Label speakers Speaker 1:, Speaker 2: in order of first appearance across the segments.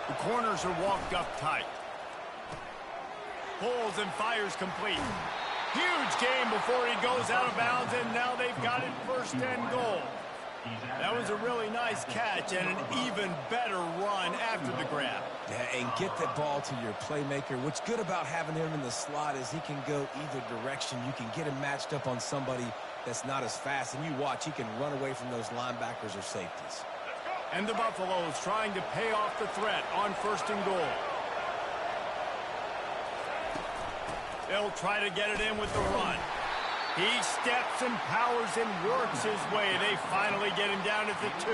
Speaker 1: The corners are walked up tight. Pulls and fires complete. Huge game before he goes out of bounds, and now they've got it 1st and goal. That was a really nice catch and an even better run after the grab.
Speaker 2: Yeah, and get the ball to your playmaker. What's good about having him in the slot is he can go either direction. You can get him matched up on somebody that's not as fast, and you watch, he can run away from those linebackers or safeties.
Speaker 1: And the Buffaloes trying to pay off the threat on 1st and goal. They'll try to get it in with the run. He steps and powers and works his way. They finally get him down at the 2.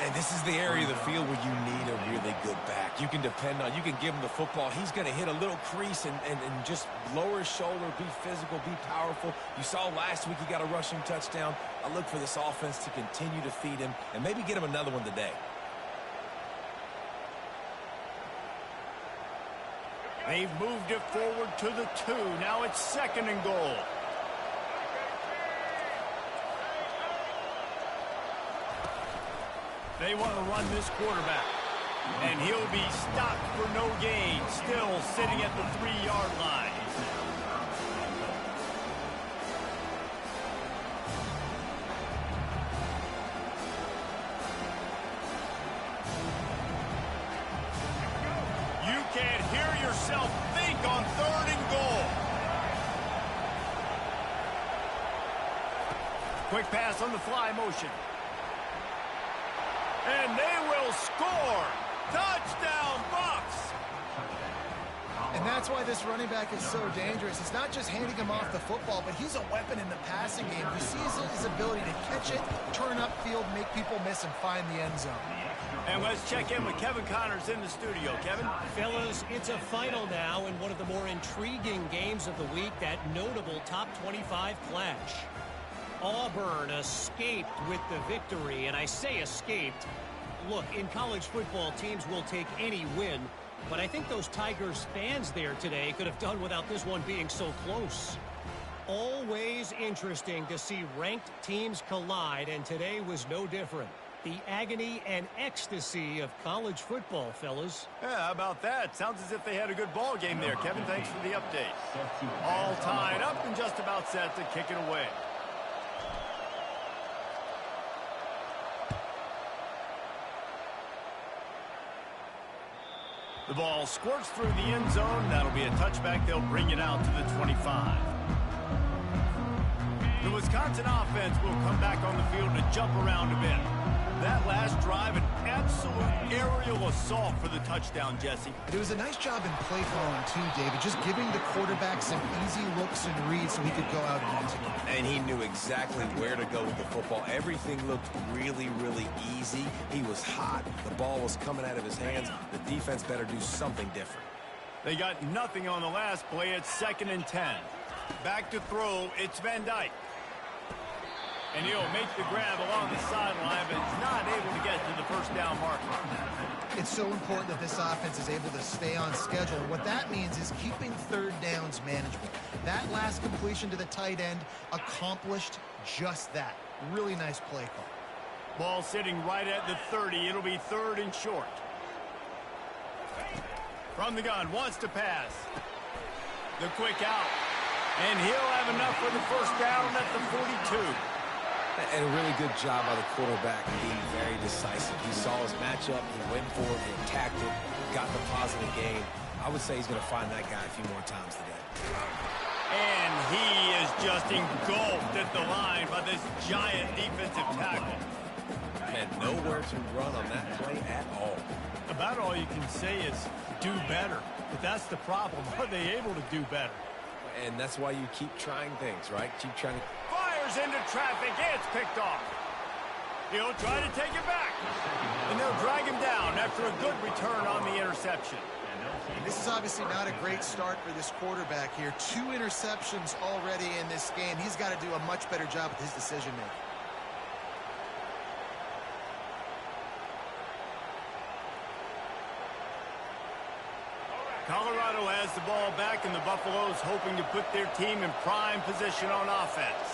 Speaker 2: And this is the area of the field where you need a really good back. You can depend on, you can give him the football. He's going to hit a little crease and just lower his shoulder, be physical, be powerful. You saw last week he got a rushing touchdown. I look for this offense to continue to feed him and maybe get him another one today.
Speaker 1: They've moved it forward to the 2. Now it's 2nd and goal. They want to run this quarterback. And he'll be stopped for no gain. Still sitting at the 3-yard line. You can't hear yourself think on 3rd and goal. Quick pass on the fly motion. And they will score. Touchdown, Bucks.
Speaker 3: And that's why this running back is so dangerous. It's not just handing him off the football, but he's a weapon in the passing game. You see his ability to catch it, turn upfield, make people miss, and find the end zone.
Speaker 1: And let's check in with Kevin Connors in the studio. Kevin?
Speaker 4: Fellas, it's a final now in one of the more intriguing games of the week, that notable top 25 clash. Auburn escaped with the victory, and I say escaped. Look, in college football, teams will take any win, but I think those Tigers fans there today could have done without this one being so close. Always interesting to see ranked teams collide, and today was no different. The agony and ecstasy of college football, fellas.
Speaker 1: Yeah, how about that? Sounds as if they had a good ball game there. Kevin, thanks for the update. All tied up and just about set to kick it away. The ball squirts through the end zone. That'll be a touchback. They'll bring it out to the 25. The Wisconsin offense will come back on the field to jump around a bit. That last drive, an absolute aerial assault for the touchdown, Jesse.
Speaker 3: It was a nice job in play calling, too, David. Just giving the quarterback some easy looks and reads so he could go out and use it.
Speaker 2: And he knew exactly where to go with the football. Everything looked really, really easy. He was hot. The ball was coming out of his hands. The defense better do something different.
Speaker 1: They got nothing on the last play. It's 2nd and 10. Back to throw. It's Van Dyke. And he'll make the grab along the sideline, but is not able to get to the 1st down marker.
Speaker 3: It's so important that this offense is able to stay on schedule. What that means is keeping 3rd downs manageable. That last completion to the tight end accomplished just that. Really nice play call.
Speaker 1: Ball sitting right at the 30. It'll be 3rd and short. From the gun, wants to pass. The quick out. And he'll have enough for the 1st down at the 42.
Speaker 2: And a really good job by the quarterback being very decisive. He saw his matchup, he went for it, he attacked it, got the positive gain. I would say he's going to find that guy a few more times today.
Speaker 1: And he is just engulfed at the line by this giant defensive tackle.
Speaker 2: Man, nowhere to run on that play at all.
Speaker 1: About all you can say is do better. But that's the problem. Are they able to do better?
Speaker 2: And that's why you keep trying things, right? Keep trying to...
Speaker 1: Fires into traffic. It's picked off. He'll try to take it back. And they'll drag him down after a good return on the interception.
Speaker 3: This is obviously not a great start for this quarterback here. 2 interceptions already in this game. He's got to do a much better job with his decision-making.
Speaker 1: Colorado has the ball back, and the Buffaloes hoping to put their team in prime position on offense.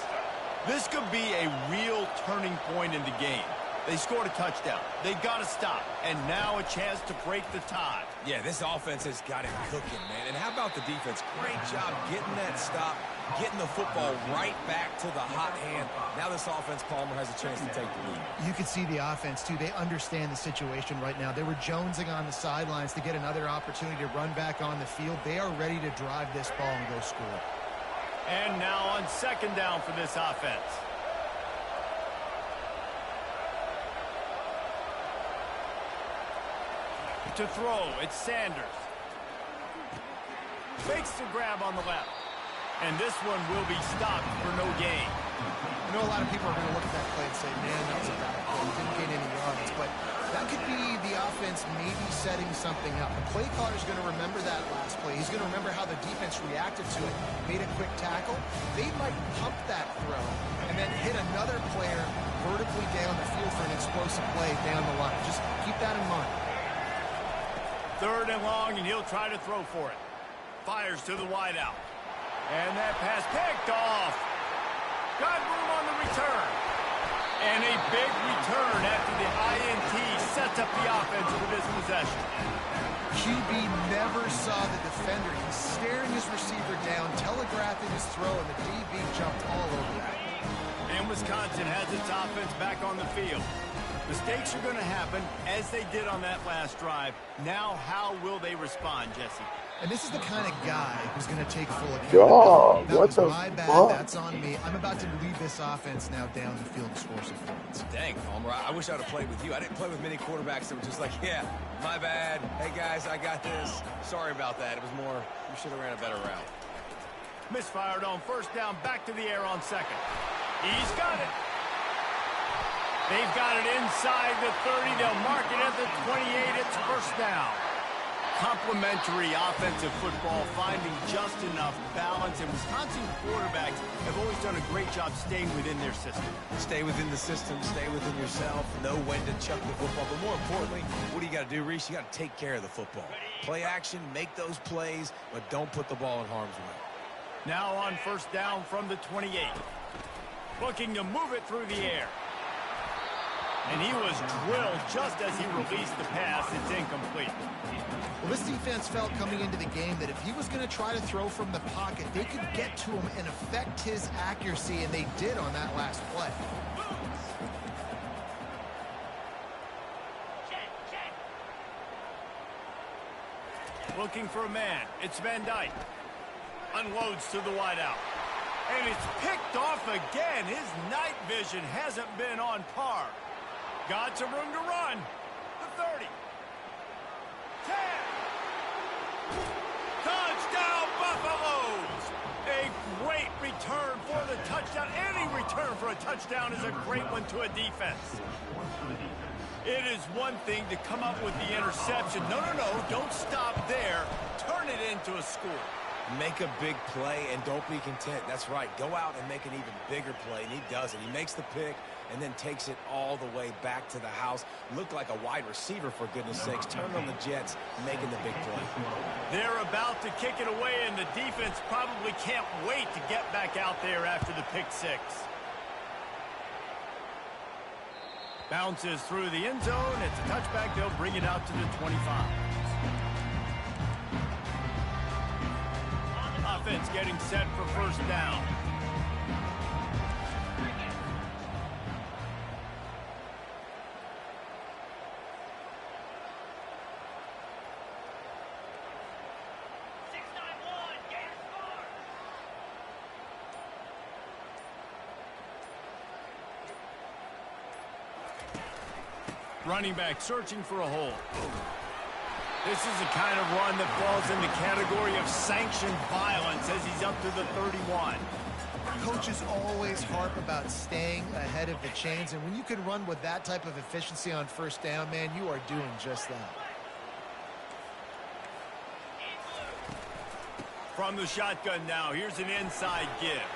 Speaker 1: This could be a real turning point in the game. They scored a touchdown. They got to stop. And now a chance to break the tie.
Speaker 2: Yeah, this offense has got it cooking, man. And how about the defense? Great job getting that stop, getting the football right back to the hot hand. Now this offense, Palmer, has a chance to take the lead.
Speaker 3: You can see the offense, too. They understand the situation right now. They were jonesing on the sidelines to get another opportunity to run back on the field. They are ready to drive this ball and go score.
Speaker 1: And now on second down for this offense. To throw, it's Sanders. Fakes the grab on the left. And this one will be stopped for no gain.
Speaker 3: I know a lot of people are going to look at that play and say, man, that was a bad play. He didn't gain any yards. But that could be the offense maybe setting something up. The play caller is going to remember that last play. He's going to remember how the defense reacted to it, made a quick tackle. They might pump that throw and then hit another player vertically down the field for an explosive play down the line. Just keep that in mind.
Speaker 1: Third and long, and he'll try to throw for it. Fires to the wideout. And that pass picked off. Got room on the return. And a big return after the INT sets up the offense for this possession.
Speaker 3: QB never saw the defender. He's staring his receiver down, telegraphing his throw, and the DB jumped all over that.
Speaker 1: And Wisconsin has its offense back on the field. Mistakes are going to happen, as they did on that last drive. Now, how will they respond, Jesse?
Speaker 3: And this is the kind of guy who's going to take full
Speaker 5: Dog,
Speaker 3: accountability. That
Speaker 5: what
Speaker 3: was
Speaker 5: the
Speaker 3: my bad.
Speaker 5: fuck?
Speaker 3: That's on me. I'm about to lead this offense now down the field and score some points.
Speaker 2: Dang, Palmer, I wish I would have played with you. I didn't play with many quarterbacks that were just like, yeah, my bad. Hey, guys, I got this. Sorry about that. It was more, we should have ran a better route.
Speaker 1: Misfired on first down, back to the air on second. He's got it. They've got it inside the 30. They'll mark it at the 28. It's first down. Complementary offensive football, finding just enough balance. And Wisconsin quarterbacks have always done a great job staying within their system.
Speaker 2: Stay within the system, stay within yourself, know when to chuck the football. But more importantly, what do you got to do, Reese? You got to take care of the football. Play action, make those plays, but don't put the ball in harm's way.
Speaker 1: Now on first down from the 28. Looking to move it through the air. And he was drilled just as he released the pass. It's incomplete.
Speaker 3: Well, this defense felt coming into the game that if he was going to try to throw from the pocket, they could get to him and affect his accuracy, and they did on that last play.
Speaker 1: Looking for a man. It's Van Dyke. Unloads to the wideout. And it's picked off again. His night vision hasn't been on par. Got some room to run. The 30. 10. Touchdown, Buffaloes. A great return for the touchdown. Any return for a touchdown is a great one to a defense. It is one thing to come up with the interception. No, don't stop there. Turn it into a score.
Speaker 2: Make a big play and don't be content. That's right. Go out and make an even bigger play, and he does it. He makes the pick and then takes it all the way back to the house. Looked like a wide receiver, for goodness sakes. Turned on the Jets, making the big play.
Speaker 1: They're about to kick it away, and the defense probably can't wait to get back out there after the pick six. Bounces through the end zone. It's a touchback. They'll bring it out to the 25. Offense getting set for first down. Running back searching for a hole. This is the kind of run that falls in the category of sanctioned violence as he's up to the 31.
Speaker 3: Coaches always harp about staying ahead of the chains, and when you can run with that type of efficiency on first down, man, you are doing just that.
Speaker 1: From the shotgun now, here's an inside give.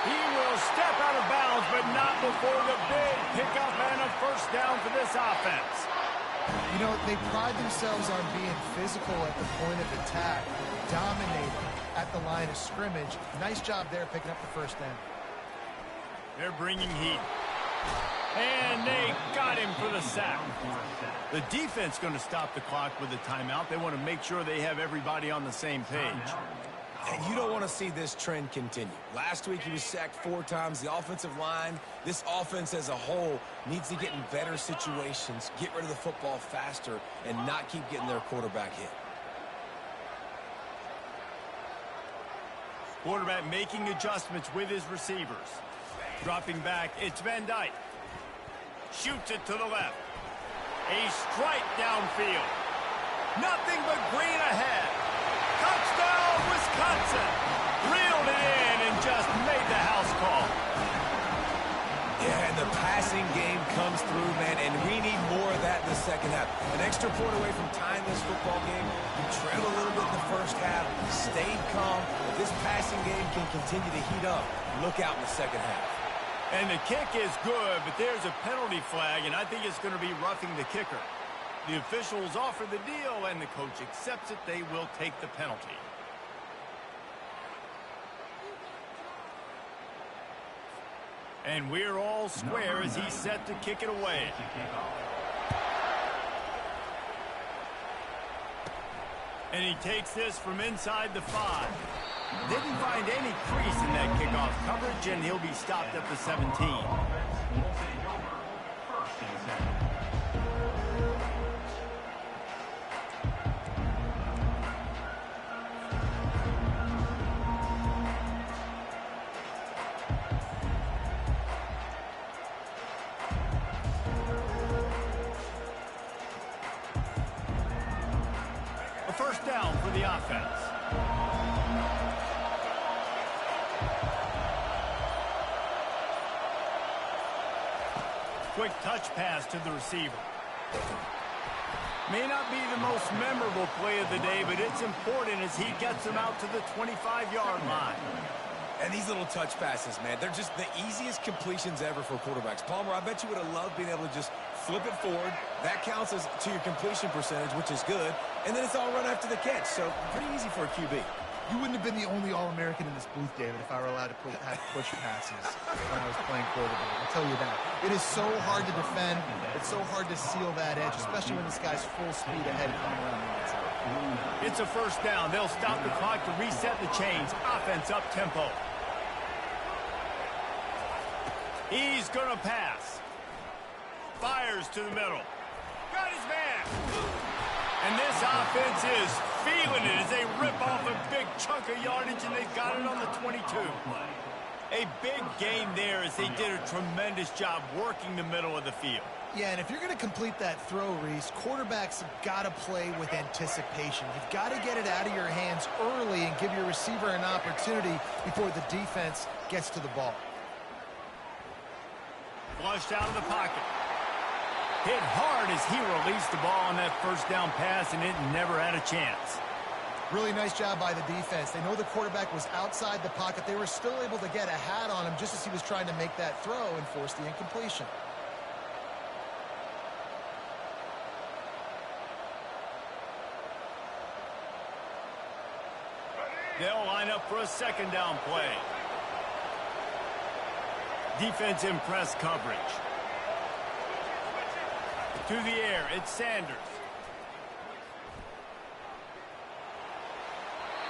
Speaker 1: He will step out of bounds, but not before the big pickup and a first down for this offense.
Speaker 3: You know, they pride themselves on being physical at the point of attack, dominating at the line of scrimmage. Nice job there picking up the first down.
Speaker 1: They're bringing heat. And they got him for the sack. The defense going to stop the clock with a timeout. They want to make sure they have everybody on the same page.
Speaker 2: And you don't want to see this trend continue. Last week he was sacked 4 times. The offensive line, this offense as a whole, needs to get in better situations, get rid of the football faster, and not keep getting their quarterback hit.
Speaker 1: Quarterback making adjustments with his receivers. Dropping back, it's Van Dyke. Shoots it to the left. A strike downfield. Nothing but green ahead. Touchdown, Wisconsin. Reeled it in and just made the house call.
Speaker 2: Yeah, and the passing game comes through, man, and we need more of that in the second half. An extra point away from tying this football game. We trailed a little bit in the first half, stayed calm. If this passing game can continue to heat up, look out in the second half.
Speaker 1: And the kick is good, but there's a penalty flag, and I think it's going to be roughing the kicker. The officials offer the deal, and the coach accepts it. They will take the penalty. And we're all square as he's set to kick it away. And he takes this from inside the 5. Didn't find any crease in that kickoff coverage, and he'll be stopped at the 17. A first down for the offense. Quick touch pass to the receiver. May not be the most memorable play of the day, but it's important as he gets him out to the 25-yard line.
Speaker 2: And these little touch passes, man, they're just the easiest completions ever for quarterbacks. Palmer, I bet you would have loved being able to just flip it forward. That counts as to your completion percentage, which is good. And then it's all run after the catch, so pretty easy for a QB.
Speaker 3: You wouldn't have been the only All-American in this booth, David, if I were allowed to have push passes when I was playing quarterback. I'll tell you that. It is so hard to defend. It's so hard to seal that edge, especially when this guy's full speed ahead coming around the outside.
Speaker 1: It's a first down. They'll stop the clock to reset the chains. Offense up tempo. He's going to pass. Fires to the middle. Got his man. And this offense is feeling it as they rip off a big chunk of yardage, and they've got it on the 22. A big gain there as they did a tremendous job working the middle of the field.
Speaker 3: Yeah, and if you're going to complete that throw, Reese, quarterbacks have got to play with anticipation. You've got to get it out of your hands early and give your receiver an opportunity before the defense gets to the ball.
Speaker 1: Flushed out of the pocket. Hit hard as he released the ball on that first down pass, and it never had a chance.
Speaker 3: Really nice job by the defense. They know the quarterback was outside the pocket. They were still able to get a hat on him just as he was trying to make that throw and force the incompletion.
Speaker 1: They'll line up for a second down play. Defense in press coverage. To the air, it's Sanders.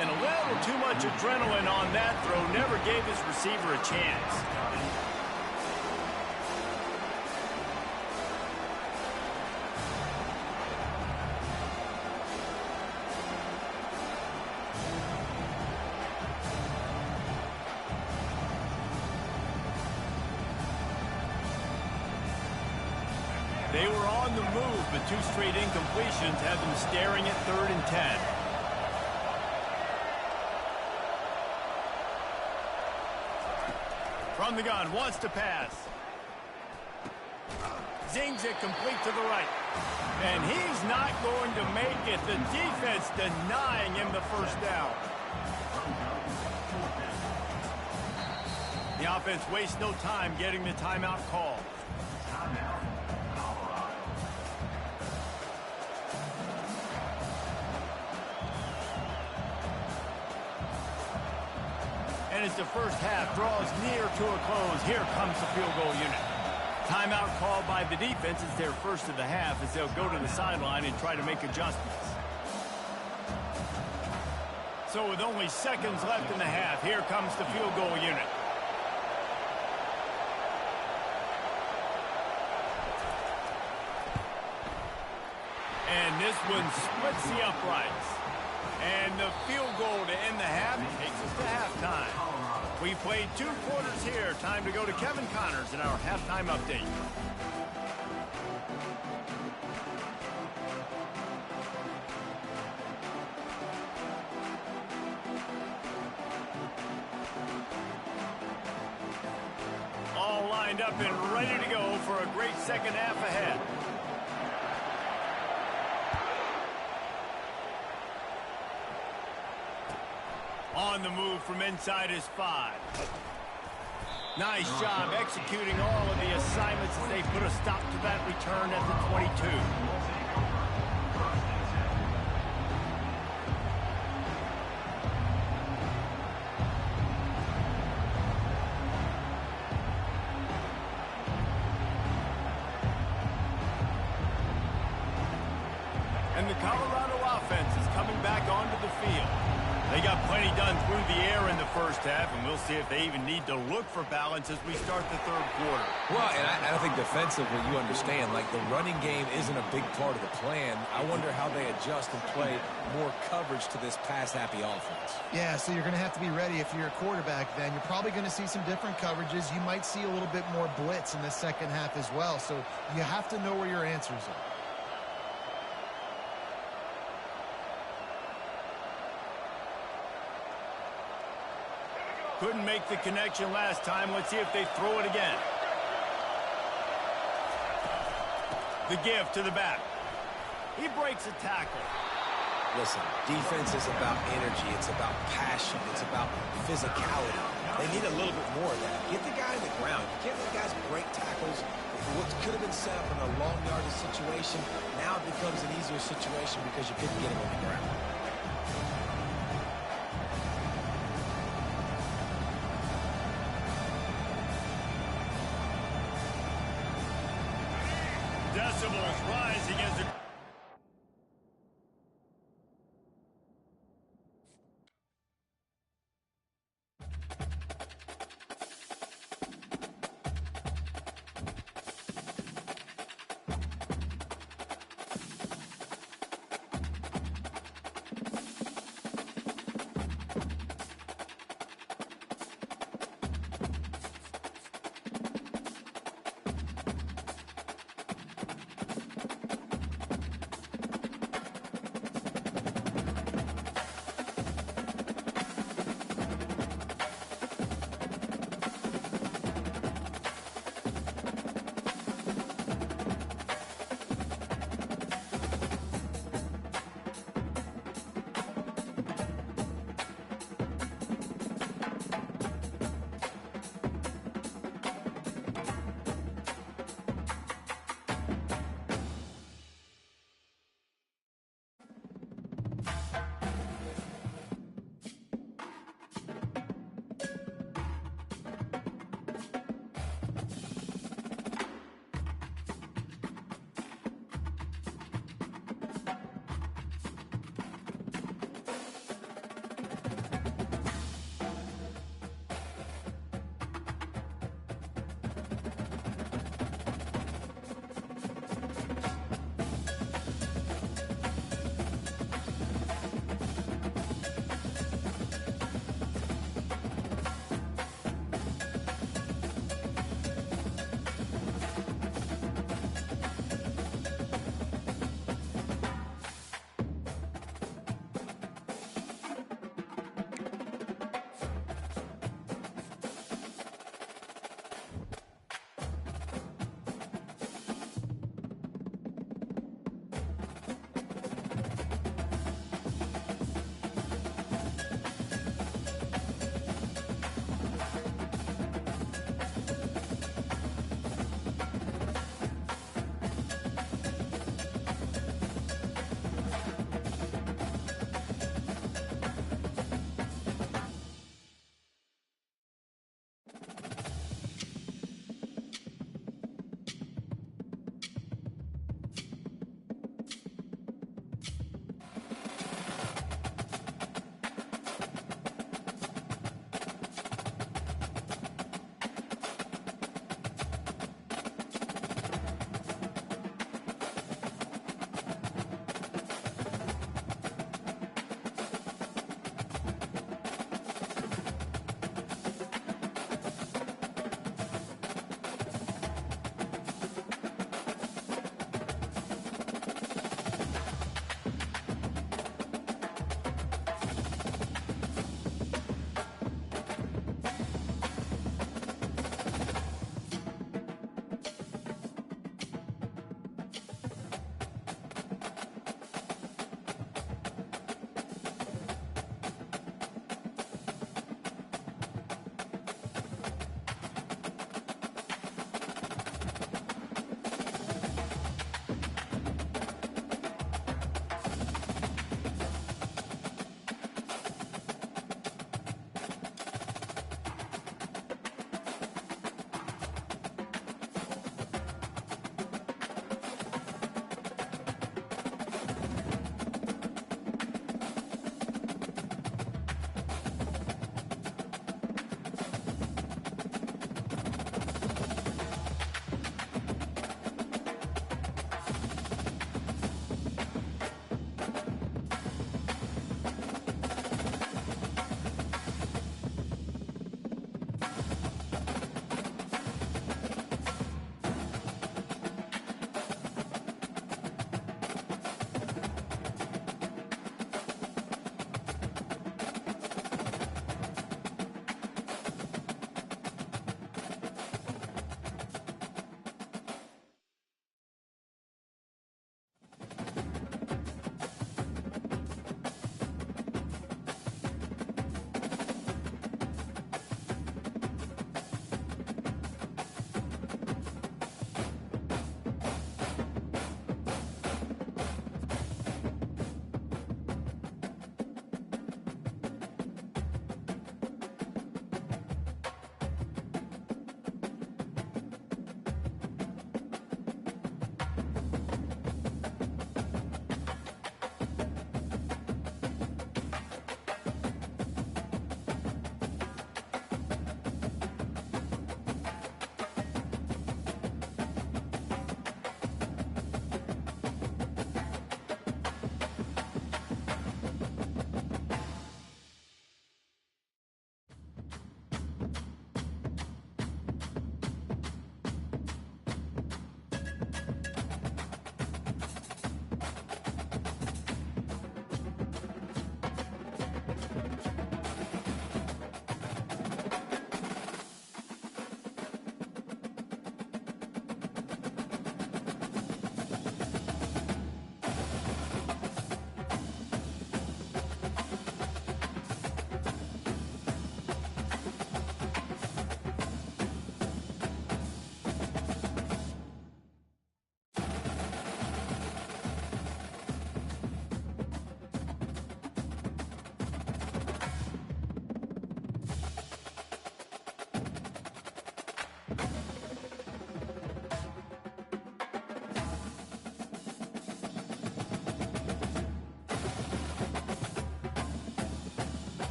Speaker 1: And a little too much adrenaline on that throw. Never gave his receiver a chance. They were on the move, but 2 straight incompletions have them staring at 3rd and 10. From the gun, wants to pass. Zings it complete to the right. And he's not going to make it. The defense denying him the first down. The offense wastes no time getting the timeout call. And as the first half draws near to a close, here comes the field goal unit. Timeout called by the defense. It's their first of the half as they'll go to the sideline and try to make adjustments. So with only seconds left in the half, here comes the field goal unit. And this one splits the uprights. And the field goal to end the half takes us to halftime. We played 2 quarters here. Time to go to Kevin Connors in our halftime update. All lined up and ready to go for a great second half ahead. On the move from inside his 5. Nice job executing all of the assignments as they put a stop to that return at the 22. And the Colorado offense is coming back onto the field. They got plenty done through the air in the first half, and we'll see if they even need to look for balance as we start the third quarter.
Speaker 2: Well, and I think defensively, you understand, like the running game isn't a big part of the plan. I wonder how they adjust and play more coverage to this pass-happy offense.
Speaker 3: Yeah, so you're going to have to be ready if you're a quarterback then. You're probably going to see some different coverages. You might see a little bit more blitz in the second half as well, so you have to know where your answers are.
Speaker 1: Couldn't make the connection last time. Let's see if they throw it again. The give to the back. He breaks a tackle.
Speaker 2: Listen, defense is about energy. It's about passion. It's about physicality. They need a little bit more of that. Get the guy on the ground. You can't let guys break tackles. What could have been set up in a long yardage situation, now it becomes an easier situation because you couldn't get him on the ground.
Speaker 1: Decibels rising as the...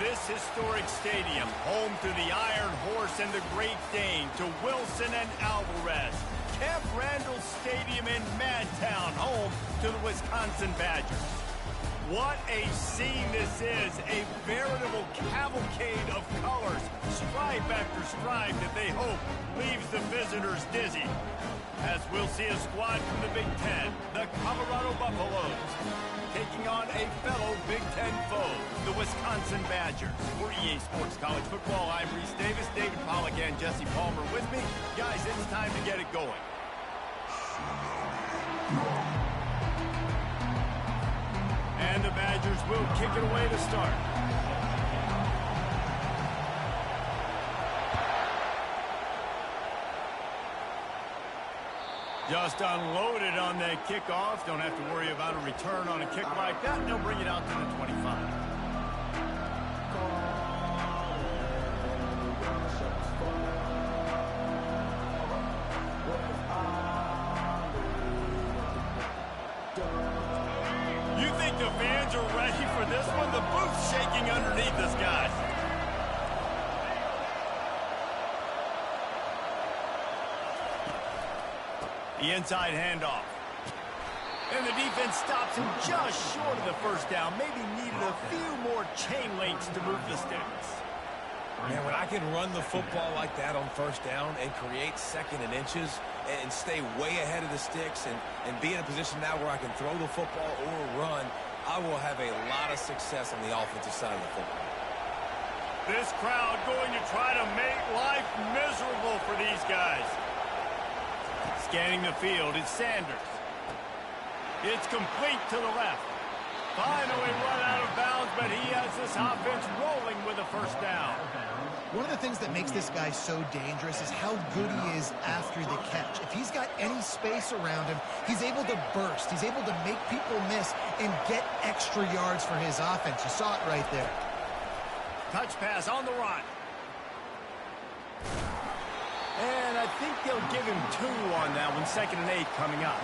Speaker 1: This historic stadium, home to the Iron Horse and the Great Dane, to Wilson and Alvarez. Camp Randall Stadium in Madtown, home to the Wisconsin Badgers. What a scene this is, a veritable cavalcade of colors, stripe after stripe that they hope leaves the visitors dizzy. As we'll see a squad from the Big Ten, the Colorado Buffaloes, taking on a fellow Big Ten foe, the Wisconsin Badgers. For EA Sports College Football, I'm Reese Davis, David Pollack and Jesse Palmer with me. Guys, it's time to get it going. And the Badgers will kick it away to start. Just unloaded on that kickoff. Don't have to worry about a return on a kick like that. They'll bring it out to the 25. You think the fans are ready for this one? The booth's shaking underneath us, guys. The inside handoff. And the defense stops him just short of the first down. Maybe needed a few more chain links to move the sticks.
Speaker 2: Man, when I can run the football like that on first down and create second and inches and stay way ahead of the sticks and be in a position now where I can throw the football or run, I will have a lot of success on the offensive side of the football.
Speaker 1: This crowd going to try to make life miserable for these guys. Scanning the field, it's Sanders. It's complete to the left. Finally run out of bounds, but he has this offense rolling with a first down.
Speaker 3: One of the things that makes this guy so dangerous is how good he is after the catch. If he's got any space around him, he's able to burst. He's able to make people miss and get extra yards for his offense. You saw it right there.
Speaker 1: Touch pass on the run. And I think they'll give him 2 on that one. 2nd and 8 coming up.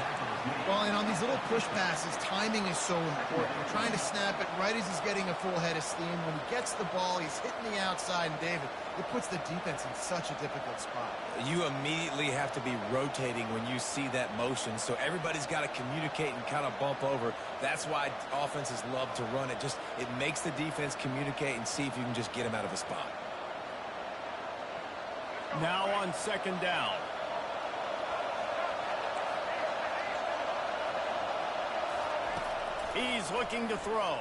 Speaker 3: Well, and on these little push passes, timing is so important. We're trying to snap it right as he's getting a full head of steam. When he gets the ball, he's hitting the outside. And, David, it puts the defense in such a difficult spot.
Speaker 2: You immediately have to be rotating when you see that motion, so everybody's got to communicate and kind of bump over. That's why offenses love to run it. It makes the defense communicate and see if you can just get him out of a spot.
Speaker 1: Now on 2nd down. He's looking to throw.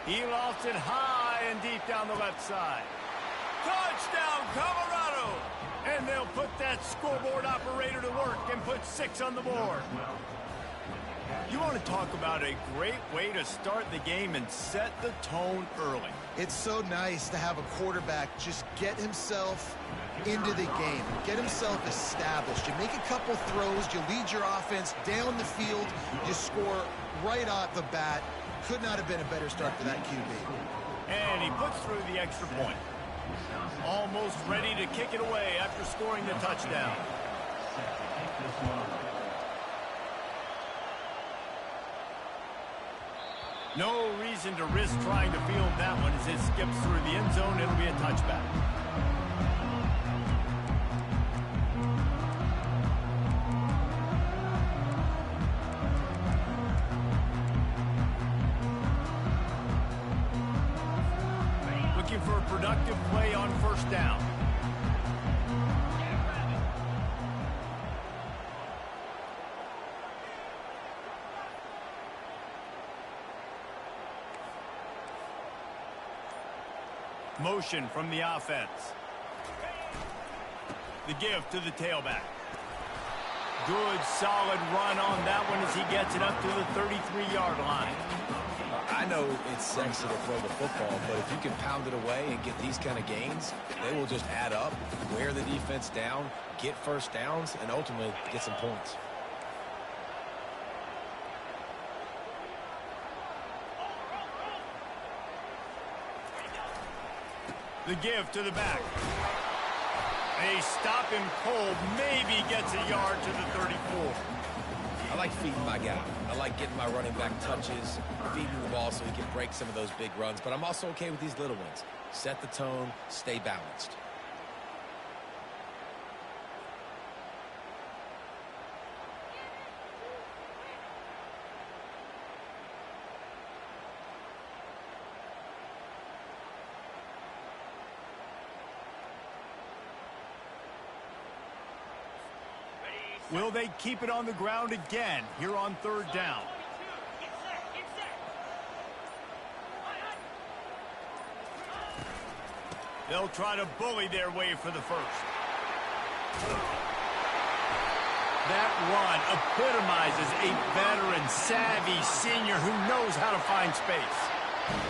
Speaker 1: He lofts it high and deep down the left side. Touchdown, Colorado! And they'll put that scoreboard operator to work and put 6 on the board. You want to talk about a great way to start the game and set the tone early.
Speaker 3: It's so nice to have a quarterback just get himself into the game, get himself established. You make a couple throws, you lead your offense down the field, you score right off the bat. Could not have been a better start for that QB.
Speaker 1: And he puts through the extra point. Almost ready to kick it away after scoring the touchdown. No reason to risk trying to field that one as it skips through the end zone. It'll be a touchback. Looking for a productive play on first down. Motion from the offense. The give to the tailback. Good, solid run on that one as he gets it up to the 33-yard line.
Speaker 2: I know it's sexy to throw the football, but if you can pound it away and get these kind of gains, they will just add up, wear the defense down, get first downs, and ultimately get some points.
Speaker 1: The give to the back. They stop him cold, maybe gets a yard to the 34.
Speaker 2: I like feeding my guy. I like getting my running back touches, feeding the ball so he can break some of those big runs. But I'm also okay with these little ones. Set the tone, stay balanced.
Speaker 1: Will they keep it on the ground again here on third down? They'll try to bully their way for the first. That run epitomizes a veteran, savvy senior who knows how to find space.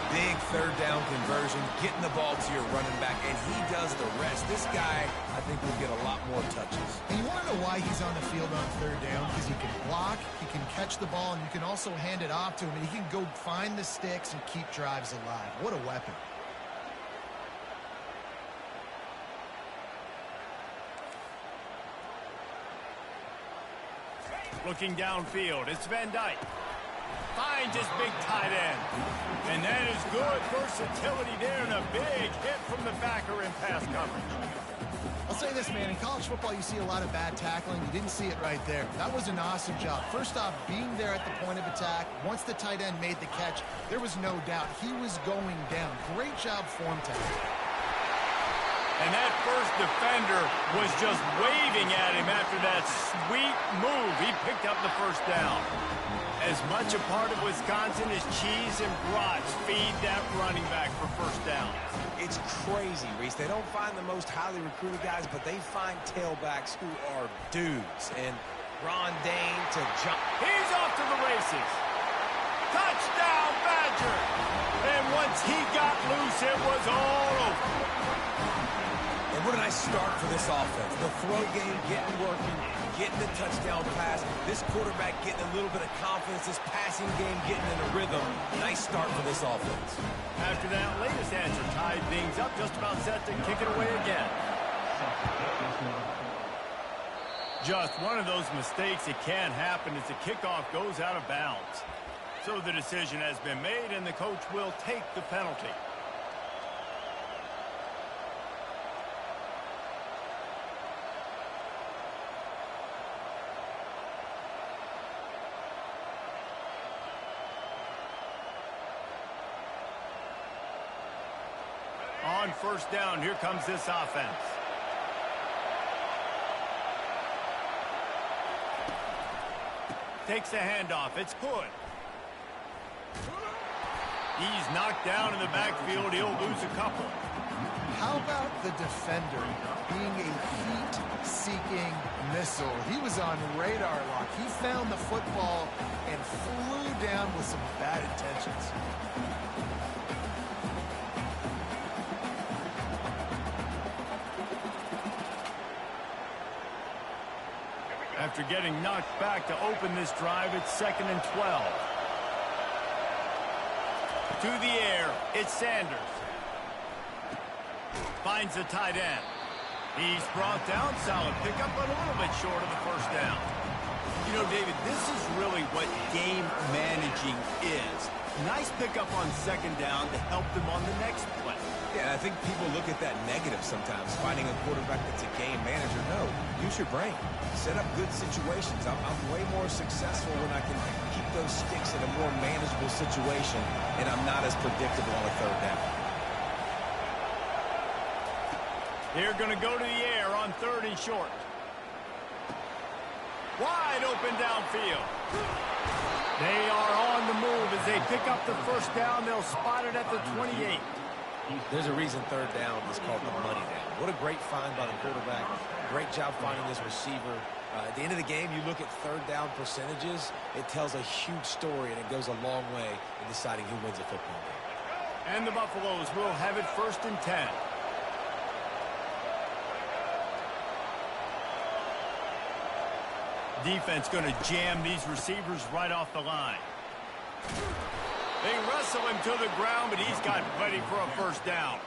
Speaker 2: Big third down conversion, getting the ball to your running back, and he does the rest. This guy, I think, will get a lot more touches.
Speaker 3: And you want to know why he's on the field on third down? Because he can block, he can catch the ball, and you can also hand it off to him, and he can go find the sticks and keep drives alive. What a weapon.
Speaker 1: Looking downfield, it's Van Dyke. Finds his big tight end. And that is good versatility there and a big hit from the backer in pass coverage.
Speaker 3: I'll say this, man. In college football, you see a lot of bad tackling. You didn't see it right there. That was an awesome job. First off, being there at the point of attack. Once the tight end made the catch, there was no doubt he was going down. Great job form tackling.
Speaker 1: And that first defender was just waving at him after that sweet move. He picked up the first down. As much a part of Wisconsin as cheese and brats feed that running back for first down.
Speaker 2: It's crazy, Reese. They don't find the most highly recruited guys, but they find tailbacks who are dudes. And Ron Dane to John.
Speaker 1: He's off to the races. Touchdown, Badger. And once he got loose, it was all over.
Speaker 2: And what a nice start for this offense. The throw game getting working, getting the touchdown pass. This quarterback getting a little bit of confidence. This passing game getting in a rhythm. Nice start for this offense.
Speaker 1: After that latest answer tied things up, just about set to kick it away again. Just one of those mistakes that can happen as the kickoff goes out of bounds. So the decision has been made, and the coach will take the penalty. On first down, here comes this offense. Takes a handoff. It's Hood. He's knocked down in the backfield. He'll lose a couple.
Speaker 3: How about the defender being a heat-seeking missile? He was on radar lock. He found the football and flew down with some bad intentions.
Speaker 1: After getting knocked back to open this drive, it's 2nd and 12. To the air, it's Sanders. Finds the tight end. He's brought down, solid pickup, but a little bit short of the first down. You know, David, this is really what game managing is. Nice pickup on 2nd down to help them on the next play.
Speaker 2: Yeah, I think people look at that negative sometimes, finding a quarterback that's a game manager. No, use your brain. Set up good situations. I'm way more successful when I can keep those sticks in a more manageable situation, and I'm not as predictable on a third down.
Speaker 1: They're going to go to the air on 3rd and short. Wide open downfield. They are on the move as they pick up the first down. They'll spot it at the 28.
Speaker 2: There's a reason 3rd down is called the money down. What a great find by the quarterback. Great job finding this receiver. At the end of the game, you look at 3rd down percentages. It tells a huge story, and it goes a long way in deciding who wins a football game.
Speaker 1: And the Buffaloes will have it 1st and 10. Defense going to jam these receivers right off the line. They wrestle him to the ground, but he's got ready for a first down.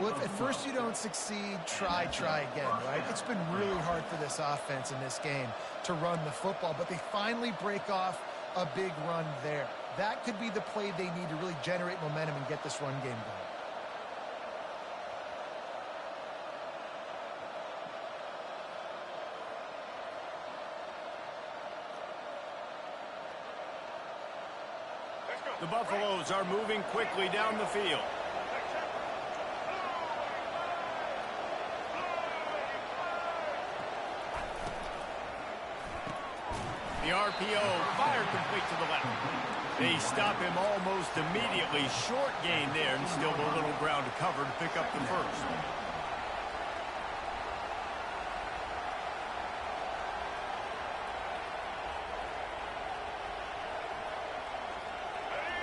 Speaker 3: Well, if at first you don't succeed, try again, right? It's been really hard for this offense in this game to run the football, but they finally break off a big run there. That could be the play they need to really generate momentum and get this run game going.
Speaker 1: The Buffaloes are moving quickly down the field. The RPO fired complete to the left. They stop him almost immediately. Short gain there and still a little ground to cover to pick up the first.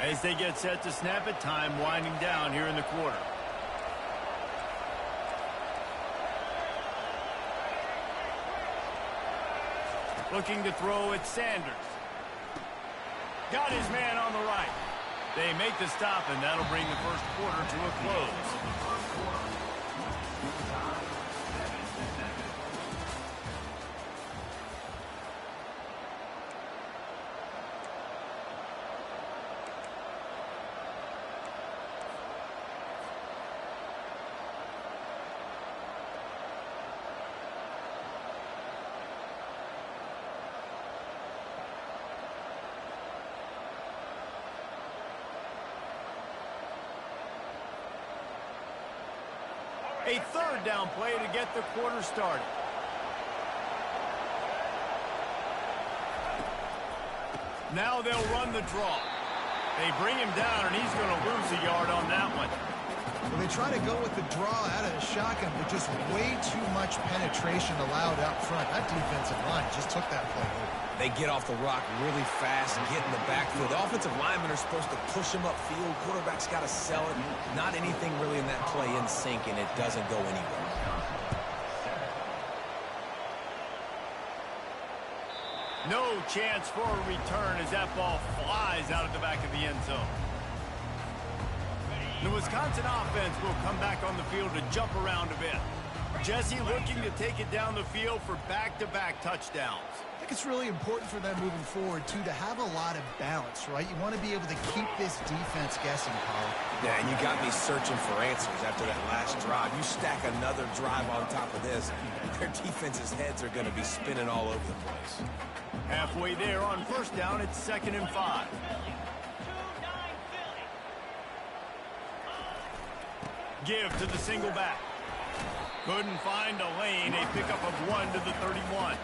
Speaker 1: As they get set to snap it, time winding down here in the quarter. Looking to throw at Sanders. Got his man on the right. They make the stop, and that'll bring the first quarter to a close. A third down play to get the quarter started. Now they'll run the draw. They bring him down, and he's going to lose a yard on that one.
Speaker 3: Well, they try to go with the draw out of the shotgun, but just way too much penetration allowed up front. That defensive line just took that play over.
Speaker 2: They get off the rock really fast and get in the backfield. The offensive linemen are supposed to push him upfield. Quarterback's got to sell it. Not anything really in that play in sync, and it doesn't go anywhere.
Speaker 1: No chance for a return as that ball flies out of the back of the end zone. The Wisconsin offense will come back on the field to jump around a bit. Jesse looking to take it down the field for back-to-back touchdowns.
Speaker 3: I think it's really important for them moving forward, too, to have a lot of balance, right? You want to be able to keep this defense guessing, Paul.
Speaker 2: Yeah, and you got me searching for answers after that last drive. You stack another drive on top of this, their defense's heads are going to be spinning all over the place.
Speaker 1: Halfway there on first down, it's 2nd and 5. Give to the single back. Couldn't find a lane. A pickup of 1 to the 31.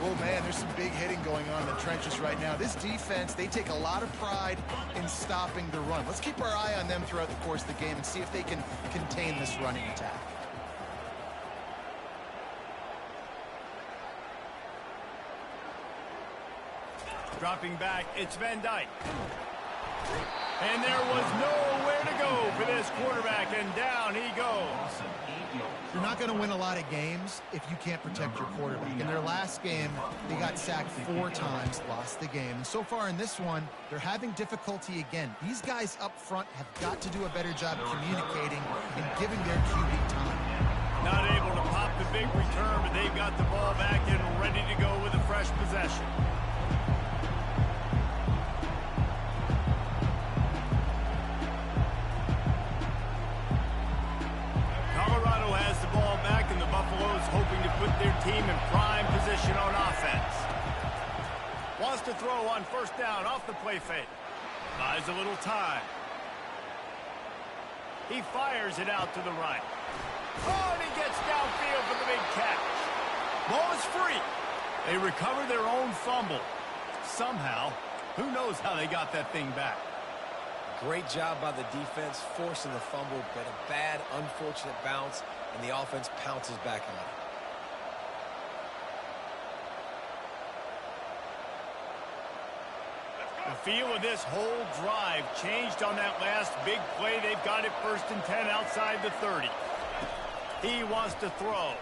Speaker 3: Oh, man, there's some big hitting going on in the trenches right now. This defense, they take a lot of pride in stopping the run. Let's keep our eye on them throughout the course of the game and see if they can contain this running attack.
Speaker 1: Dropping back, it's Van Dyke. And there was nowhere to go for this quarterback, and down he goes.
Speaker 3: You're not going to win a lot of games if you can't protect your quarterback. In their last game, they got sacked 4 times, lost the game. And so far in this one, they're having difficulty again. These guys up front have got to do a better job communicating and giving their QB time.
Speaker 1: Not able to pop the big return, but they've got the ball back and ready to go with a fresh possession. Hoping to put their team in prime position on offense. Wants to throw on first down off the play fake. Buys a little time. He fires it out to the right. Oh, and he gets downfield for the big catch. Ball is free. They recover their own fumble. Somehow, who knows how they got that thing back.
Speaker 2: Great job by the defense, forcing the fumble, but a bad, unfortunate bounce, and the offense pounces back on it.
Speaker 1: The feel of this whole drive changed on that last big play. They've got it 1st and 10 outside the 30. He wants to throw.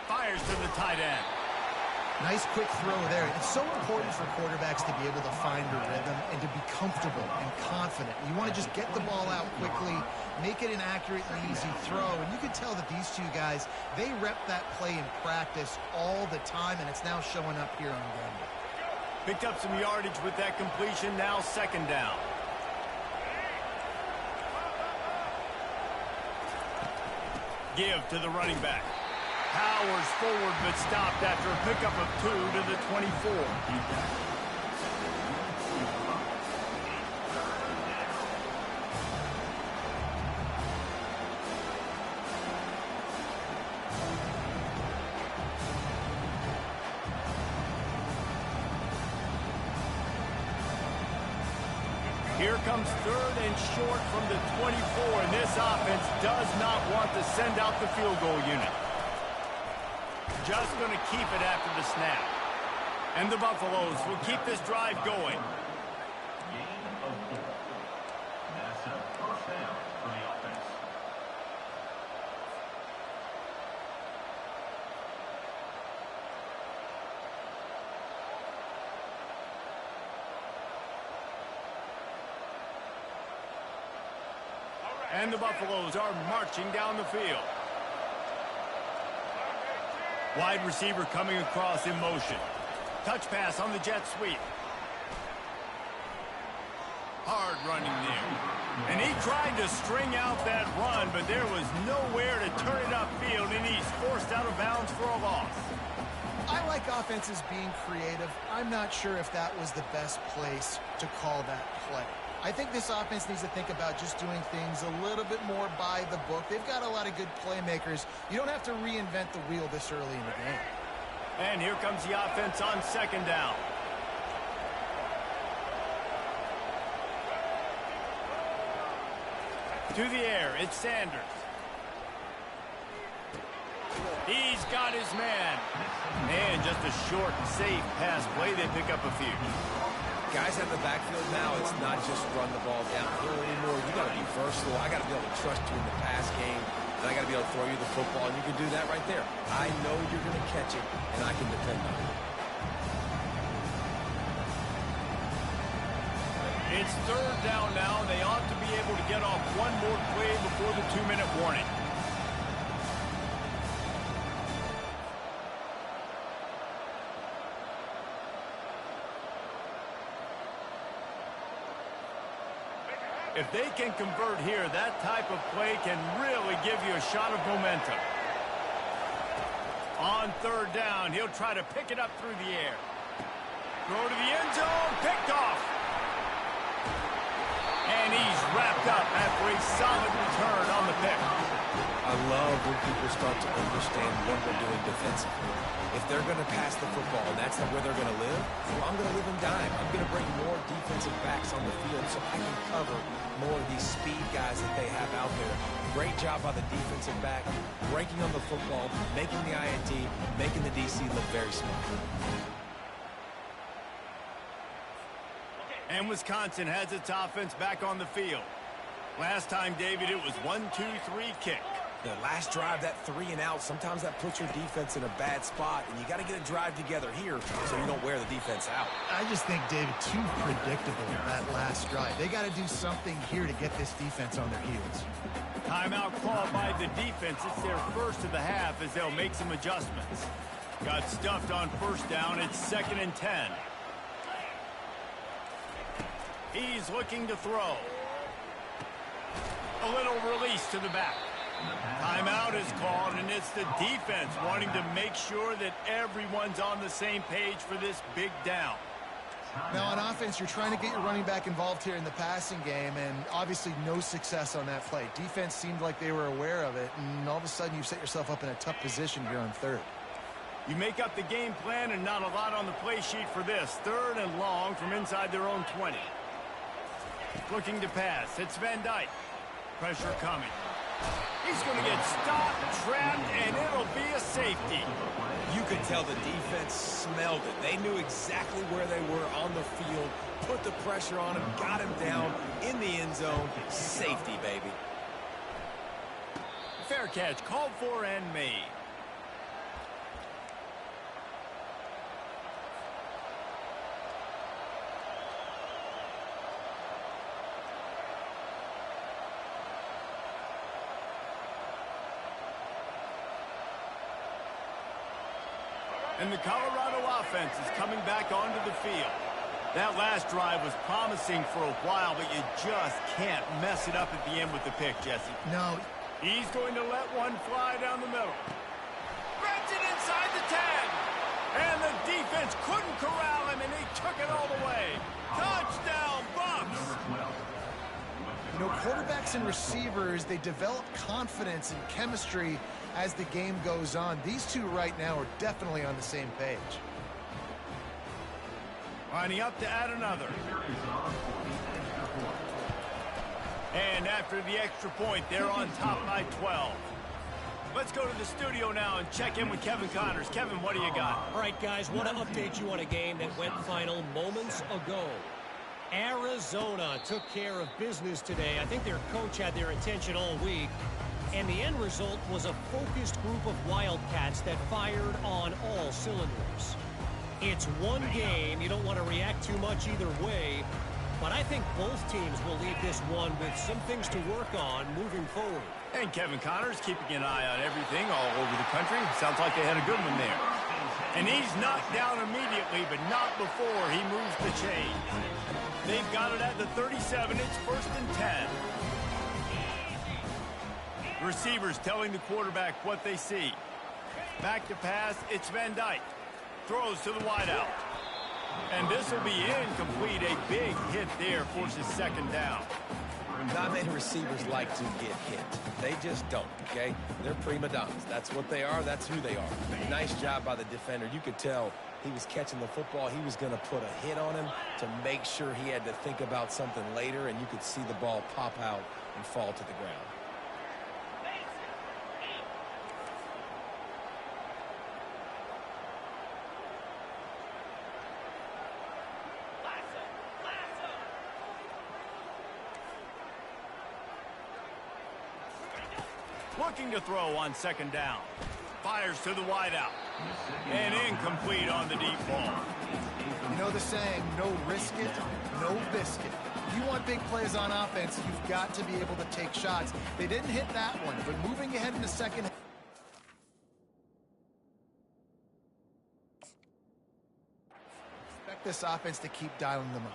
Speaker 1: Fires to the tight end.
Speaker 3: Nice quick throw there. It's so important for quarterbacks to be able to find a rhythm and to be comfortable and confident. You want to just get the ball out quickly make it an accurate and easy throw. And you can tell that these two guys, they rep that play in practice all the time, and it's now showing up here on game day.
Speaker 1: Picked up some yardage with that completion, now second down. Give to the running back. Powers forward but stopped after a pickup of 2 to the 24. Here comes third and short from the 24, and this offense does not want to send out the field goal unit. Just going to keep it after the snap. And the Buffaloes will keep this drive going.
Speaker 5: That's a first down for the offense.
Speaker 1: And the Buffaloes are marching down the field. Wide receiver coming across in motion. Touch pass on the jet sweep. Hard running there. And he tried to string out that run, but there was nowhere to turn it upfield, and he's forced out of bounds for a loss.
Speaker 3: I like offenses being creative. I'm not sure if that was the best place to call that play. I think this offense needs to think about just doing things a little bit more by the book. They've got a lot of good playmakers. You don't have to reinvent the wheel this early in the game.
Speaker 1: And here comes the offense on second down. To the air, it's Sanders. He's got his man. And just a short, safe pass play. They pick up a few.
Speaker 2: Guys in the backfield now, it's not just run the ball downhill anymore. You got to be versatile. I got to be able to trust you in the pass game, and I got to be able to throw you the football, and you can do that right there. I know you're going to catch it, and I can depend on it.
Speaker 1: It's third down now. They ought to be able to get off one more play before the 2-minute warning. If they can convert here, that type of play can really give you a shot of momentum. On third down, he'll try to pick it up through the air. Throw to the end zone, picked off. And he's wrapped up after a solid return on the pick.
Speaker 2: I love when people start to understand what they're doing defensively. If they're going to pass the football and that's where they're going to live, well, I'm going to live in dime. I'm going to bring more defensive backs on the field so I can cover more of these speed guys that they have out there. Great job by the defensive back, breaking on the football, making the INT, making the DC look very smart.
Speaker 1: And Wisconsin has its offense back on the field. Last time, David, it was 1-2-3 kick.
Speaker 2: The last drive, that 3 and out, sometimes that puts your defense in a bad spot, and you got to get a drive together here so you don't wear the defense out.
Speaker 3: I just think, David, too predictable that last drive. They got to do something here to get this defense on their heels.
Speaker 1: Timeout called by the defense. It's their first of the half as they'll make some adjustments. Got stuffed on first down. It's 2nd and 10. He's looking to throw. A little release to the back. Timeout is called, and it's the defense wanting to make sure that everyone's on the same page for this big down.
Speaker 3: Now, on offense, you're trying to get your running back involved here in the passing game, and obviously no success on that play. Defense seemed like they were aware of it, and all of a sudden you've set yourself up in a tough position here on third.
Speaker 1: You make up the game plan, and not a lot on the play sheet for this. 3rd and long from inside their own 20. Looking to pass. It's Van Dyke. Pressure coming. He's going to get stopped, trapped, and it'll be a safety.
Speaker 2: You could tell the defense smelled it. They knew exactly where they were on the field, put the pressure on him, got him down in the end zone. Safety, baby.
Speaker 1: Fair catch, called for and made. And the Colorado offense is coming back onto the field. That last drive was promising for a while, but you just can't mess it up at the end with the pick, Jesse.
Speaker 3: No.
Speaker 1: He's going to let one fly down the middle. Grabs it inside the 10. And the defense couldn't corral him, and he took it all the way. Touchdown, Bucks!
Speaker 3: You know, quarterbacks and receivers, they develop confidence and chemistry as the game goes on. These two right now are definitely on the same page.
Speaker 1: Lining up to add another. And after the extra point, they're on top by 12. Let's go to the studio now and check in with Kevin Connors. Kevin, what do you got?
Speaker 4: All right, guys, want to update you on a game that went final moments ago. Arizona took care of business today. I think their coach had their attention all week. And the end result was a focused group of Wildcats that fired on all cylinders. It's one game. You don't want to react too much either way. But I think both teams will leave this one with some things to work on moving forward.
Speaker 1: And Kevin Connors keeping an eye on everything all over the country. Sounds like they had a good one there. And he's knocked down immediately, but not before he moves the chains. They've got it at the 37. It's 1st and 10. Receivers telling the quarterback what they see. Back to pass, it's Van Dyke. Throws to the wideout. And this will be incomplete. A big hit there forces 2nd down.
Speaker 2: Not many receivers like to get hit. They just don't, okay? They're prima donnas. That's what they are. That's who they are. Nice job by the defender. You could tell he was catching the football. He was going to put a hit on him to make sure he had to think about something later, and you could see the ball pop out and fall to the ground.
Speaker 1: Looking to throw on 2nd down. Fires to the wideout. And incomplete on the deep ball.
Speaker 3: You know the saying, no risk it, no biscuit. If you want big plays on offense, you've got to be able to take shots. They didn't hit that one, but moving ahead in the second. Expect this offense to keep dialing them up.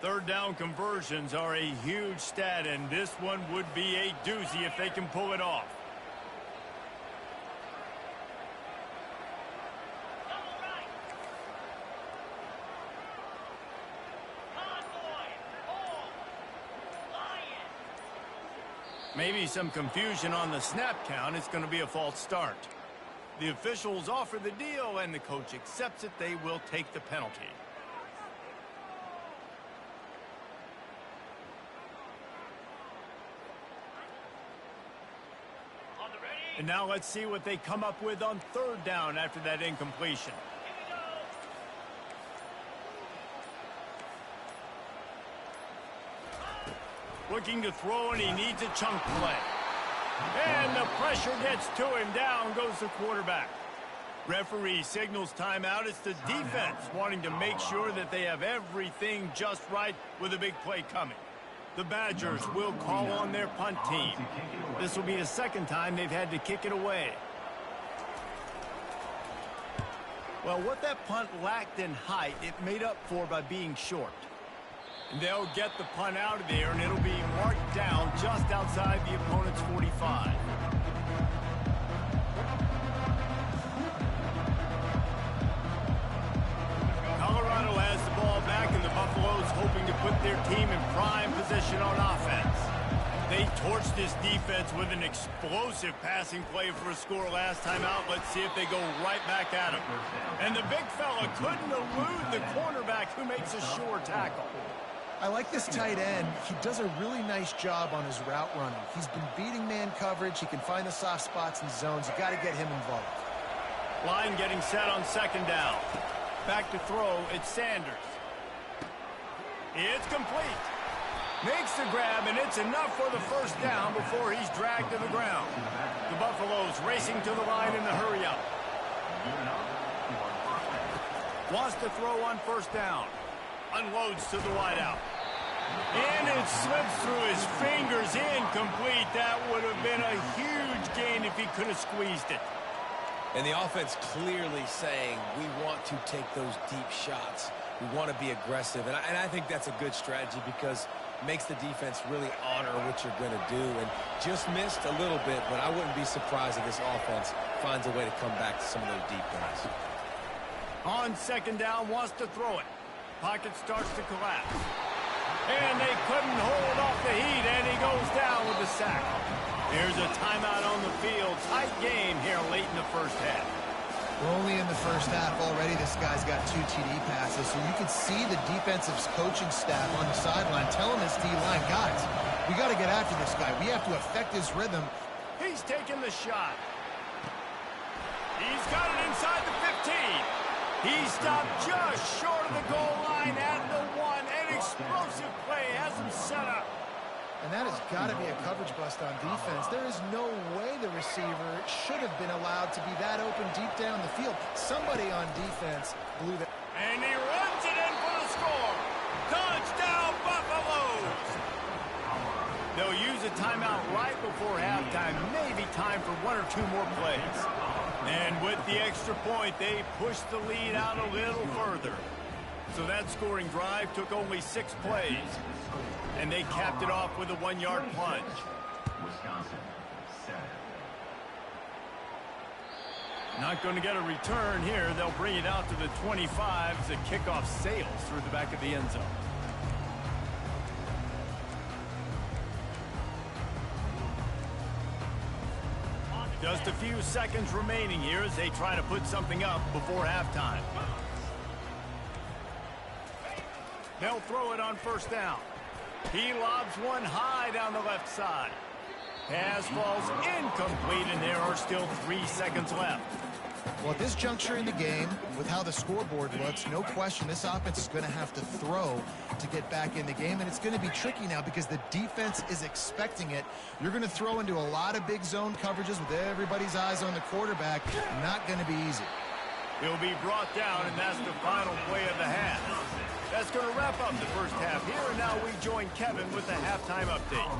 Speaker 1: 3rd down conversions are a huge stat, and this one would be a doozy if they can pull it off. Maybe some confusion on the snap count. It's going to be a false start. The officials offer the deal, and the coach accepts it. They will take the penalty. And now let's see what they come up with on 3rd down after that incompletion. Looking to throw, and he needs a chunk play. And the pressure gets to him. Down goes the quarterback. Referee signals timeout. It's the defense wanting to make sure that they have everything just right with a big play coming. The Badgers will call on their punt team. This will be the 2nd time they've had to kick it away. Well, what that punt lacked in height, it made up for by being short. And they'll get the punt out of there, and it'll be marked down just outside the opponent's 45. Colorado has the ball back, and the Buffaloes hoping to put their team in prime position on offense. They torched this defense with an explosive passing play for a score last time out. Let's see if they go right back at him. And the big fella couldn't elude the cornerback, who makes a sure tackle.
Speaker 3: I like this tight end. He does a really nice job on his route running. He's been beating man coverage. He can find the soft spots and zones. You got to get him involved.
Speaker 1: Line getting set on 2nd down. Back to throw, it's Sanders. It's complete. Makes the grab, and it's enough for the 1st down before he's dragged to the ground. The Buffaloes racing to the line in the hurry-up. Wants to throw on 1st down. Unloads to the wideout. And it slips through his fingers, incomplete. That would have been a huge gain if he could have squeezed it.
Speaker 2: And the offense clearly saying, we want to take those deep shots. We want to be aggressive. And I think that's a good strategy because it makes the defense really honor what you're going to do. And just missed a little bit, but I wouldn't be surprised if this offense finds a way to come back to some of those deep ones.
Speaker 1: On second down, wants to throw it. Pocket starts to collapse. And they couldn't hold off the heat, and he goes down with the sack. Here's a timeout on the field. Tight game here late in the first half.
Speaker 3: We're only in the first half already. This guy's got 2 TD passes, so you can see the defensive coaching staff on the sideline telling this D-line, guys, we got to get after this guy. We have to affect his rhythm.
Speaker 1: He's taking the shot. He's got it inside the 15. He stopped just short of the goal line at the 1. An explosive play has him set up.
Speaker 3: And that has got to be a coverage bust on defense. There is no way the receiver should have been allowed to be that open deep down the field. Somebody on defense blew that.
Speaker 1: And he runs it in for the score. Touchdown, Buffaloes. They'll use a timeout right before halftime. Maybe time for 1 or 2 more plays. And with the extra point, they push the lead out a little further. So that scoring drive took only 6 plays. And they capped it off with a 1-yard plunge.
Speaker 5: Wisconsin, 7.
Speaker 1: Not going to get a return here. They'll bring it out to the 25 as the kickoff sails through the back of the end zone. Just a few seconds remaining here as they try to put something up before halftime. They'll throw it on first down. He lobs one high down the left side. Pass falls incomplete, and there are still 3 seconds left.
Speaker 3: Well, at this juncture in the game, with how the scoreboard looks, no question this offense is going to have to throw to get back in the game, and it's going to be tricky now because the defense is expecting it. You're going to throw into a lot of big zone coverages with everybody's eyes on the quarterback. Not going to be easy.
Speaker 1: He'll be brought down, and that's the final play of the half. That's going to wrap up the first half here, and now we join Kevin with the halftime update.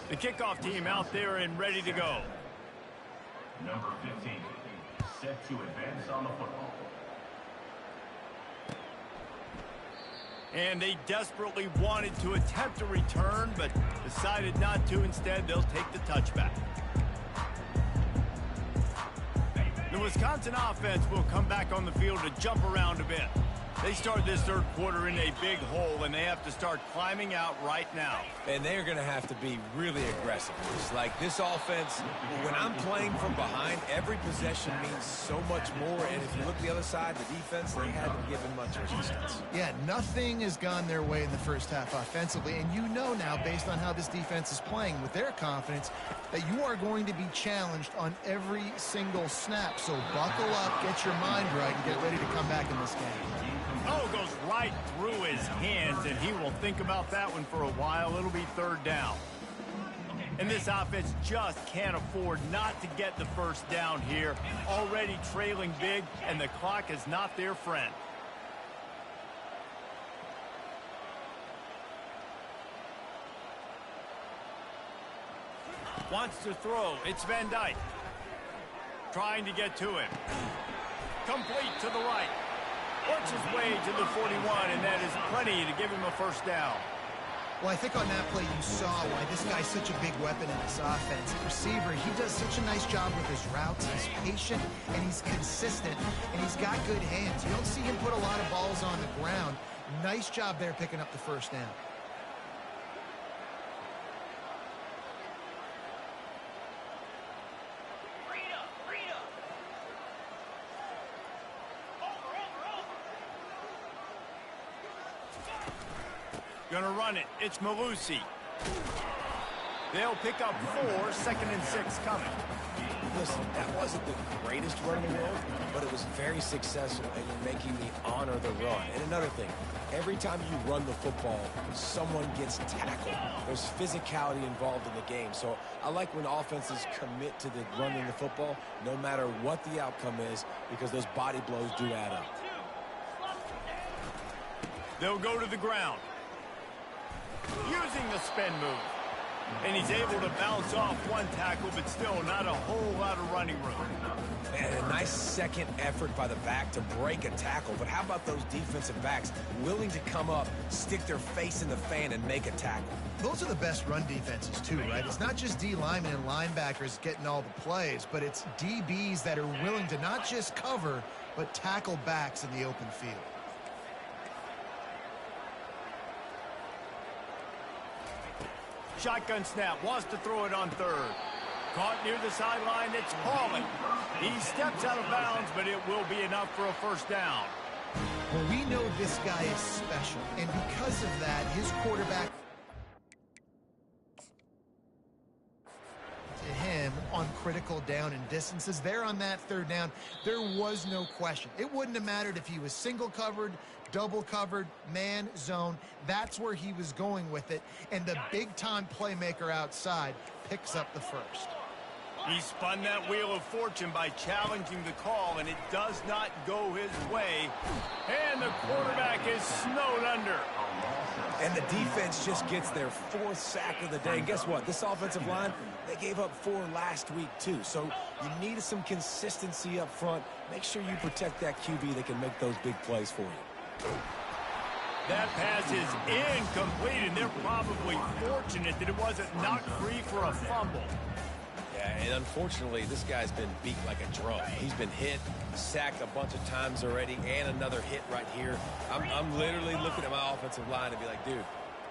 Speaker 1: The kickoff team out there and ready to go.
Speaker 5: Number 15, set to advance on the football.
Speaker 1: And they desperately wanted to attempt a return, but decided not to. Instead, they'll take the touchback. The Wisconsin offense will come back on the field to jump around a bit. They start this third quarter in a big hole, and they have to start climbing out right now.
Speaker 2: And they're going to have to be really aggressive. It's like this offense, when I'm playing from behind, every possession means so much more. And if you look the other side, the defense, they haven't given much resistance.
Speaker 3: Yeah, nothing has gone their way in the first half offensively. And you know now, based on how this defense is playing with their confidence, that you are going to be challenged on every single snap. So buckle up, get your mind right, and get ready to come back in this game.
Speaker 1: Oh, goes right through his hands, and he will think about that one for a while. It'll be third down. And this offense just can't afford not to get the first down here. Already trailing big, and the clock is not their friend. Wants to throw. It's Van Dyke. Trying to get to him. Complete to the right. Works his way to the 41, and that is plenty to give him a first down.
Speaker 3: Well, I think on that play you saw why this guy's such a big weapon in this offense. Receiver, he does such a nice job with his routes. He's patient, and he's consistent, and he's got good hands. You don't see him put a lot of balls on the ground. Nice job there picking up the first down.
Speaker 1: Gonna run it. It's Malusi. They'll pick up 4, 2nd and 6 coming.
Speaker 2: Listen, that wasn't the greatest run in the world, but it was very successful, and you're making me honor the run. And another thing, every time you run the football, someone gets tackled. There's physicality involved in the game. So I like when offenses commit to the running the football, no matter what the outcome is, because those body blows do add up.
Speaker 1: They'll go to the ground. using the spin move. And he's able to bounce off one tackle, but still not a whole lot of running room.
Speaker 2: And a nice second effort by the back to break a tackle. But how about those defensive backs willing to come up, stick their face in the fan, and make a tackle?
Speaker 3: Those are the best run defenses, too, right? It's not just D linemen and linebackers getting all the plays, but it's DBs that are willing to not just cover, but tackle backs in the open field.
Speaker 1: Shotgun snap, wants to throw it on third. Caught near the sideline, it's Pauling. He steps out of bounds, but it will be enough for a first down.
Speaker 3: Well, we know this guy is special, and because of that, his quarterback to him on critical down and distances. There on that third down, there was no question. It wouldn't have mattered if he was single covered, double covered, man, zone. That's where he was going with it, and the big-time playmaker outside picks up the first.
Speaker 1: He spun that wheel of fortune by challenging the call, and it does not go his way. And the quarterback is snowed under.
Speaker 2: And the defense just gets their fourth sack of the day. And guess what? This offensive line, they gave up 4 last week, too. So you need some consistency up front. Make sure you protect that QB that can make those big plays for you.
Speaker 1: That pass is incomplete, and they're probably fortunate that it wasn't knocked free for a fumble.
Speaker 2: Yeah, and unfortunately, this guy's been beat like a drum. He's been hit, sacked a bunch of times already, and another hit right here. I'm literally looking at my offensive line and be like, dude,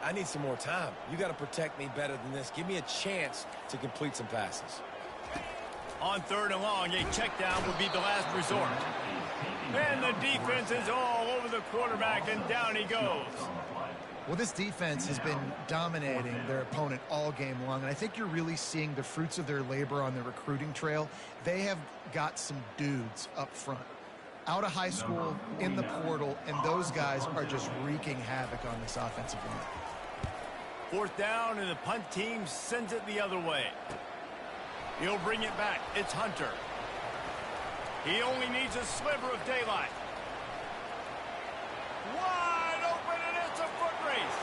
Speaker 2: I need some more time. You got to protect me better than this. Give me a chance to complete some passes.
Speaker 1: On third and long, a check down would be the last resort. And the defense is all over the quarterback, and down he goes.
Speaker 3: Well, this defense has been dominating their opponent all game long, and I think you're really seeing the fruits of their labor on the recruiting trail. They have got some dudes up front, out of high school, in the portal, and those guys are just wreaking havoc on this offensive line.
Speaker 1: Fourth down, and the punt team sends it the other way. He'll bring it back. It's Hunter. He only needs a sliver of daylight. Wide open, and it's a foot race.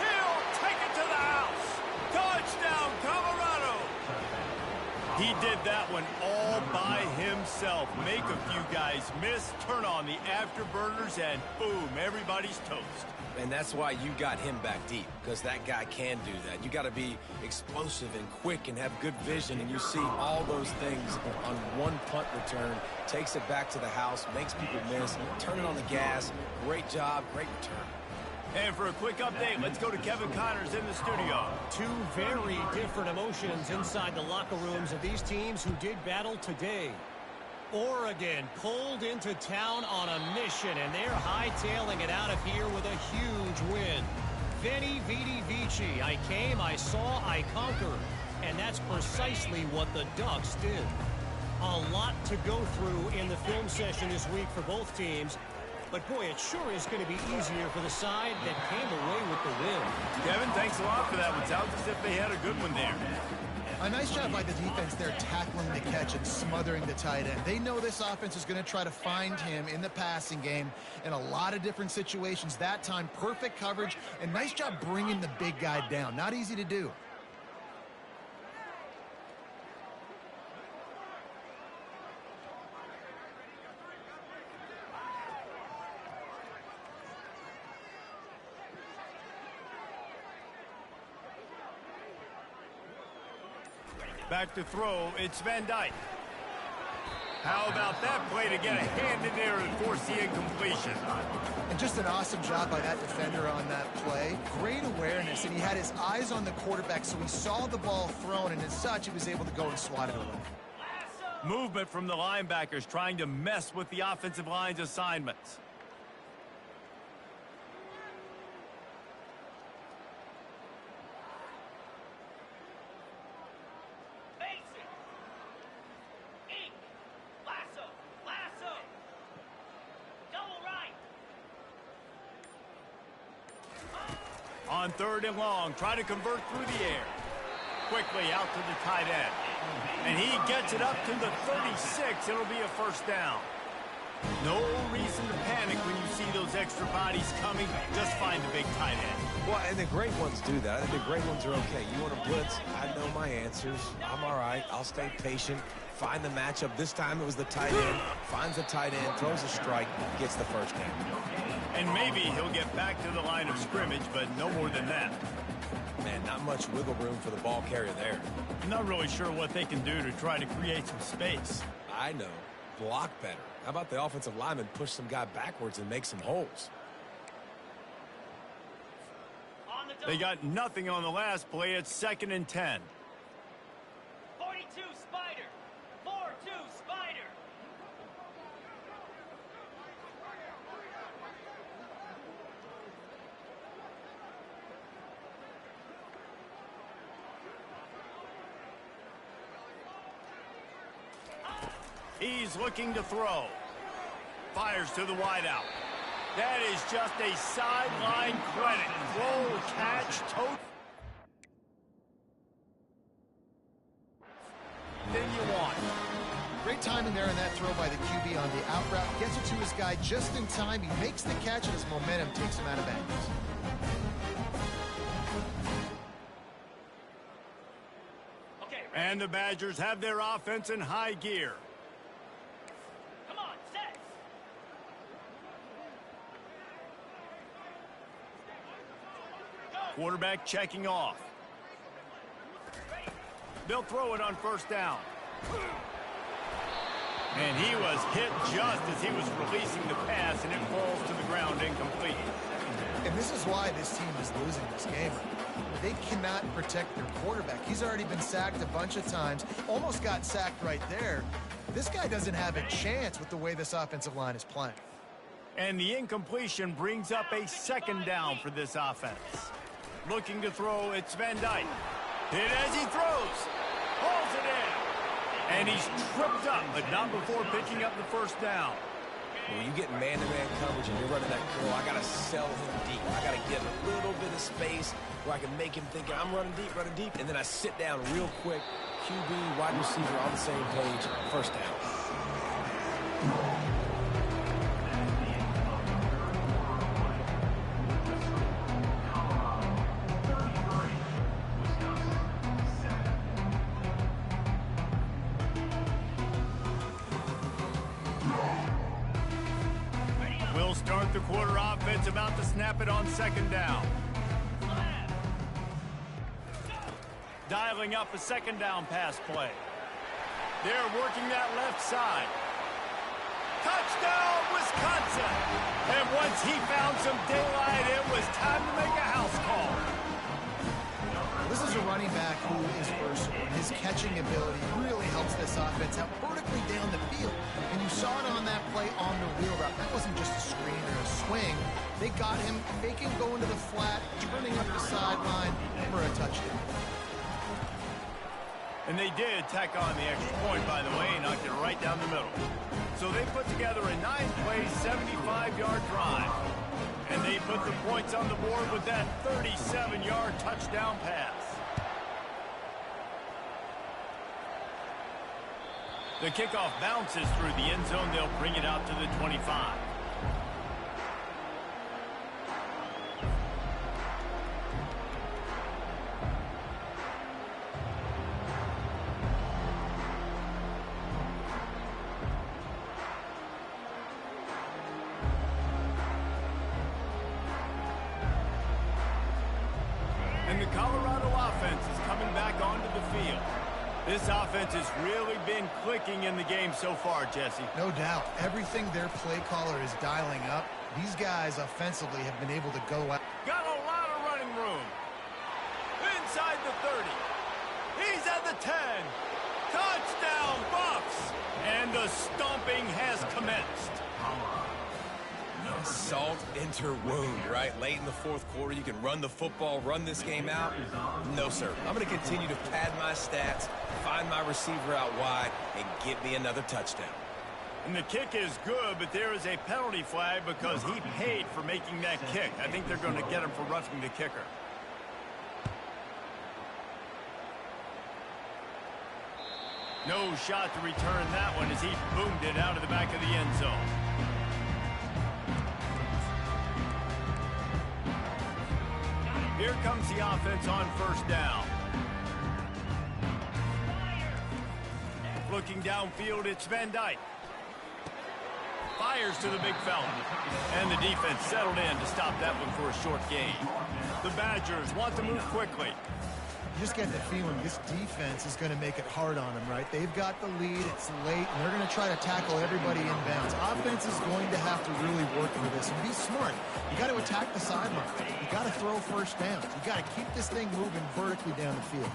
Speaker 1: He'll take it to the house. Touchdown, Colorado. He did that one all by himself. Make a few guys miss, turn on the afterburners, and boom, everybody's toast.
Speaker 2: And that's why you got him back deep, because that guy can do that. You got to be explosive and quick and have good vision, and you see all those things on one punt return. Takes it back to the house, makes people miss, turning on the gas. Great job, great return.
Speaker 1: And for a quick update, let's go to Kevin Connors in the studio.
Speaker 4: Two very different emotions inside the locker rooms of these teams who did battle today. Oregon pulled into town on a mission, and they're hightailing it out of here with a huge win. Veni, Vidi, Vici. I came, I saw, I conquered. And that's precisely what the Ducks did. A lot to go through in the film session this week for both teams. But, boy, it sure is going to be easier for the side that came away with the win.
Speaker 1: Kevin, thanks a lot for that one. Sounds as if they had a good one there.
Speaker 3: A nice job by the defense there, tackling the catch and smothering the tight end. They know this offense is going to try to find him in the passing game in a lot of different situations. That time, perfect coverage, and nice job bringing the big guy down. Not easy to do.
Speaker 1: Back to throw, it's Van Dyke. How about that play to get a hand in there and force the incompletion?
Speaker 3: And just an awesome job by that defender on that play. Great awareness, and he had his eyes on the quarterback, so he saw the ball thrown, and as such, he was able to go and swat it away.
Speaker 1: Movement from the linebackers trying to mess with the offensive line's assignments. On third and long, try to convert through the air. Quickly out to the tight end. And he gets it up to the 36. It'll be a first down. No reason to panic when you see see those extra bodies coming, just find the big tight end.
Speaker 2: Well, and the great ones do that. I think the great ones are okay. You want to blitz? I know my answers. I'm all right. I'll stay patient. Find the matchup. This time it was the tight end. Finds the tight end, throws a strike, gets the first down.
Speaker 1: And maybe he'll get back to the line of scrimmage, but no more than that.
Speaker 2: Man, not much wiggle room for the ball carrier there.
Speaker 1: I'm not really sure what they can do to try to create some space.
Speaker 2: I know. Block better. How about the offensive lineman push some guy backwards and make some holes?
Speaker 1: They got nothing on the last play. It's 2nd and 10.
Speaker 6: 42 Spider. 4-2 Spider.
Speaker 1: He's looking to throw. Fires to the wideout. That is just a sideline credit. Roll, catch, tote. Thing you want.
Speaker 3: Great timing there in that throw by the QB on the out route. Gets it to his guy just in time. He makes the catch, and his momentum takes him out of bounds.
Speaker 6: Okay, ready?
Speaker 1: And the Badgers have their offense in high gear.
Speaker 6: Come on, set.
Speaker 1: Quarterback checking off. They'll throw it on 1st down. And he was hit just as he was releasing the pass, and it falls to the ground incomplete.
Speaker 3: And this is why this team is losing this game. They cannot protect their quarterback. He's already been sacked a bunch of times. Almost got sacked right there. This guy doesn't have a chance with the way this offensive line is playing.
Speaker 1: And the incompletion brings up a 2nd down for this offense. Looking to throw, it's Van Dyke. Hit as he throws. Pulls it in. And he's tripped up, but not before picking up the 1st down.
Speaker 2: When you get man-to-man coverage and you're running that curl, I got to sell him deep. I got to get a little bit of space where I can make him think I'm running deep, and then I sit down real quick. QB, wide receiver on the same page, 1st down.
Speaker 1: We'll start the quarter offense, about to snap it on 2nd down. Dialing up a 2nd down pass play. They're working that left side. Touchdown, Wisconsin! And once he found some daylight, it was time to make a house call.
Speaker 3: This is a running back who is versatile. His catching ability really helps this offense out vertically down the field. And you saw it on that play on the wheel route. That wasn't just a screen or a swing. They got him faking going to the flat, turning up the sideline for a touchdown.
Speaker 1: And they did tack on the extra point, by the way, and knocked it right down the middle. So they put together a 9-play, 75-yard drive. And they put the points on the board with that 37-yard touchdown pass. The kickoff bounces through the end zone. They'll bring it out to the 25. And the Colorado offense is coming back onto the field. This offense has really been clicking in the game so far, Jesse.
Speaker 3: No doubt. Everything their play caller is dialing up, these guys offensively have been able to go out.
Speaker 1: Got a lot of running room. Inside the 30. He's at the 10. Touchdown, Buffs! And the stomping has commenced.
Speaker 2: Salt into wound, right? Late in the 4th quarter, you can run the football, run this game out. No, sir. I'm going to continue to pad my stats, find my receiver out wide, and get me another touchdown.
Speaker 1: And the kick is good, but there is a penalty flag because he paid for making that kick. I think they're going to get him for roughing the kicker. No shot to return that one as he boomed it out of the back of the end zone. Here comes the offense on first down. Looking downfield, it's Van Dyke. Fires to the big fella. And the defense settled in to stop that one for a short gain. The Badgers want to move quickly.
Speaker 3: You just get the feeling this defense is going to make it hard on them, right? They've got the lead, it's late, and they're going to try to tackle everybody inbounds. Offense is going to have to really work for this and be smart. You got to attack the sideline. You got to throw first downs. You got to keep this thing moving vertically down the field.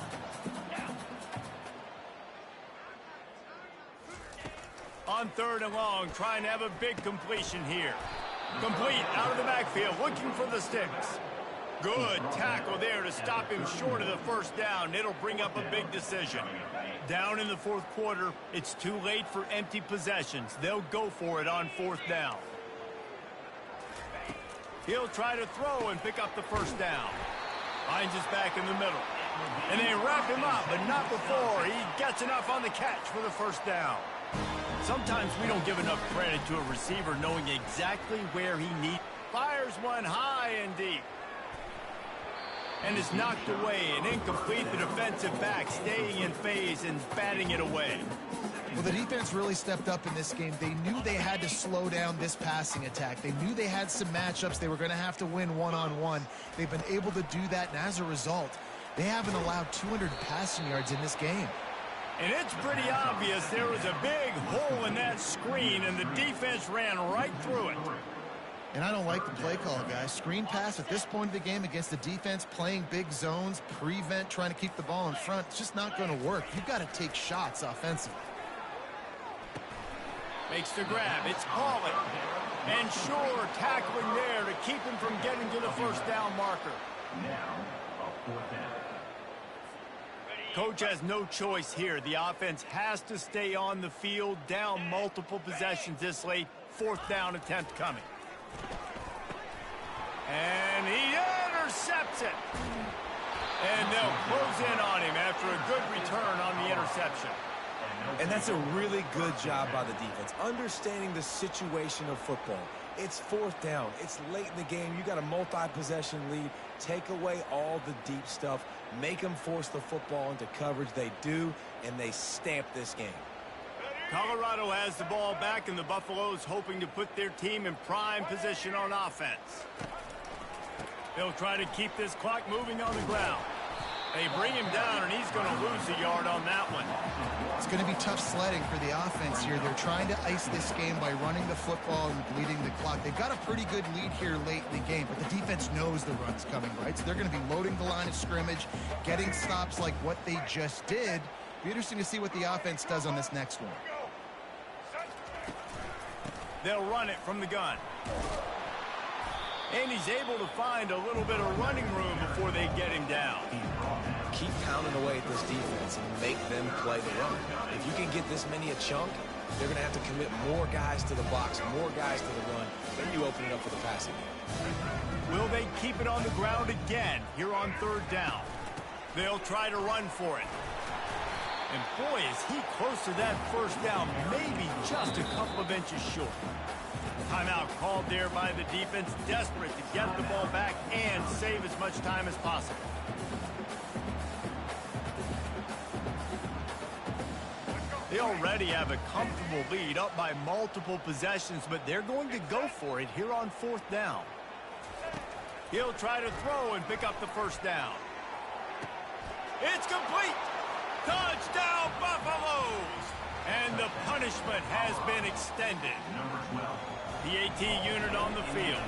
Speaker 1: On third and long, trying to have a big completion here. Complete out of the backfield, looking for the sticks. Good tackle there to stop him short of the first down. It'll bring up a big decision. Down in the fourth quarter, it's too late for empty possessions. They'll go for it on fourth down. He'll try to throw and pick up the first down. Finds his back in the middle. And they wrap him up, but not before he gets enough on the catch for the first down. Sometimes we don't give enough credit to a receiver knowing exactly where he needs. Fires one high and deep. And is knocked away and incomplete. The defensive back staying in phase and batting it away.
Speaker 3: Well, the defense really stepped up in this game. They knew they had to slow down this passing attack. They knew they had some matchups they were going to have to win one-on-one. They've been able to do that, and as a result, they haven't allowed 200 passing yards in this game.
Speaker 1: And it's pretty obvious there was a big hole in that screen, and the defense ran right through it.
Speaker 3: And I don't like the play call, guys. Screen pass at this point of the game against the defense playing big zones, prevent, trying to keep the ball in front. It's just not going to work. You've got to take shots offensively.
Speaker 1: Makes the grab. It's Pollard. And sure, tackling there to keep him from getting to the first down marker.
Speaker 5: Now, a fourth down.
Speaker 1: Coach has no choice here. The offense has to stay on the field, down multiple possessions this late. Fourth down attempt coming. And he intercepts it. And they'll close in on him after a good return on the interception.
Speaker 2: And that's a really good job by the defense, understanding the situation of football. It's fourth down. It's late in the game. You got a multi-possession lead. Take away all the deep stuff. Make them force the football into coverage. They do, and they stamp this game.
Speaker 1: Colorado has the ball back, and the Buffaloes hoping to put their team in prime position on offense. They'll try to keep this clock moving on the ground. They bring him down, and he's going to lose a yard on that one.
Speaker 3: It's going to be tough sledding for the offense here. They're trying to ice this game by running the football and bleeding the clock. They've got a pretty good lead here late in the game, but the defense knows the run's coming, right? So they're going to be loading the line of scrimmage, getting stops like what they just did. Be interesting to see what the offense does on this next one.
Speaker 1: They'll run it from the gun. And he's able to find a little bit of running room before they get him down.
Speaker 2: Keep pounding away at this defense and make them play the run. If you can get this many a chunk, they're going to have to commit more guys to the box, more guys to the run. Then you open it up for the passing game.
Speaker 1: Will they keep it on the ground again here on third down? They'll try to run for it. And boy, is he close to that first down, maybe just a couple of inches short. Timeout called there by the defense, desperate to get the ball back and save as much time as possible. They already have a comfortable lead, up by multiple possessions, but they're going to go for it here on fourth down. He'll try to throw and pick up the first down. It's complete! Touchdown, Buffaloes! And the punishment has been extended.
Speaker 5: Number 12.
Speaker 1: The AT unit on the field.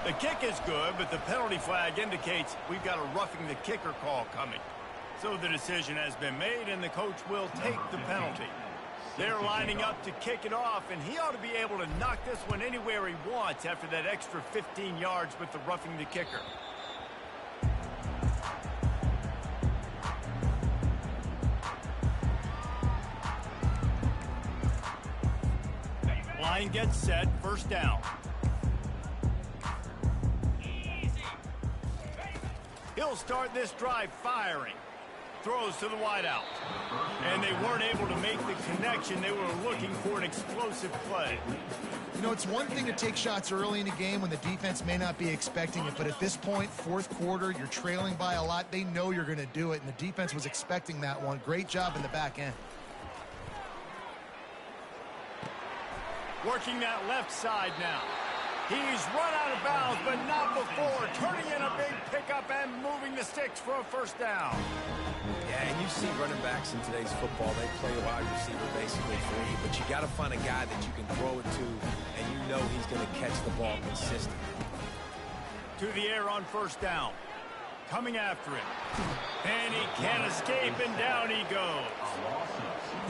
Speaker 1: The kick is good, but the penalty flag indicates we've got a roughing the kicker call coming. So the decision has been made, and the coach will take the penalty. They're lining up to kick it off, and he ought to be able to knock this one anywhere he wants after that extra 15 yards with the roughing the kicker. Line gets set, first down. He'll start this drive firing. Throws to the wideout. And they weren't able to make the connection. They were looking for an explosive play.
Speaker 3: You know, it's one thing to take shots early in a game when the defense may not be expecting it, but at this point, fourth quarter, you're trailing by a lot. They know you're going to do it, and the defense was expecting that one. Great job in the back end.
Speaker 1: Working that left side now. He's run out of bounds, but not before. Turning in a big pickup and moving the sticks for a first down.
Speaker 2: Yeah, and you see running backs in today's football, they play a wide receiver basically free, but you got to find a guy that you can throw it to, and you know he's going to catch the ball consistently.
Speaker 1: To the air on first down. Coming after him. And he can't escape, and down he goes.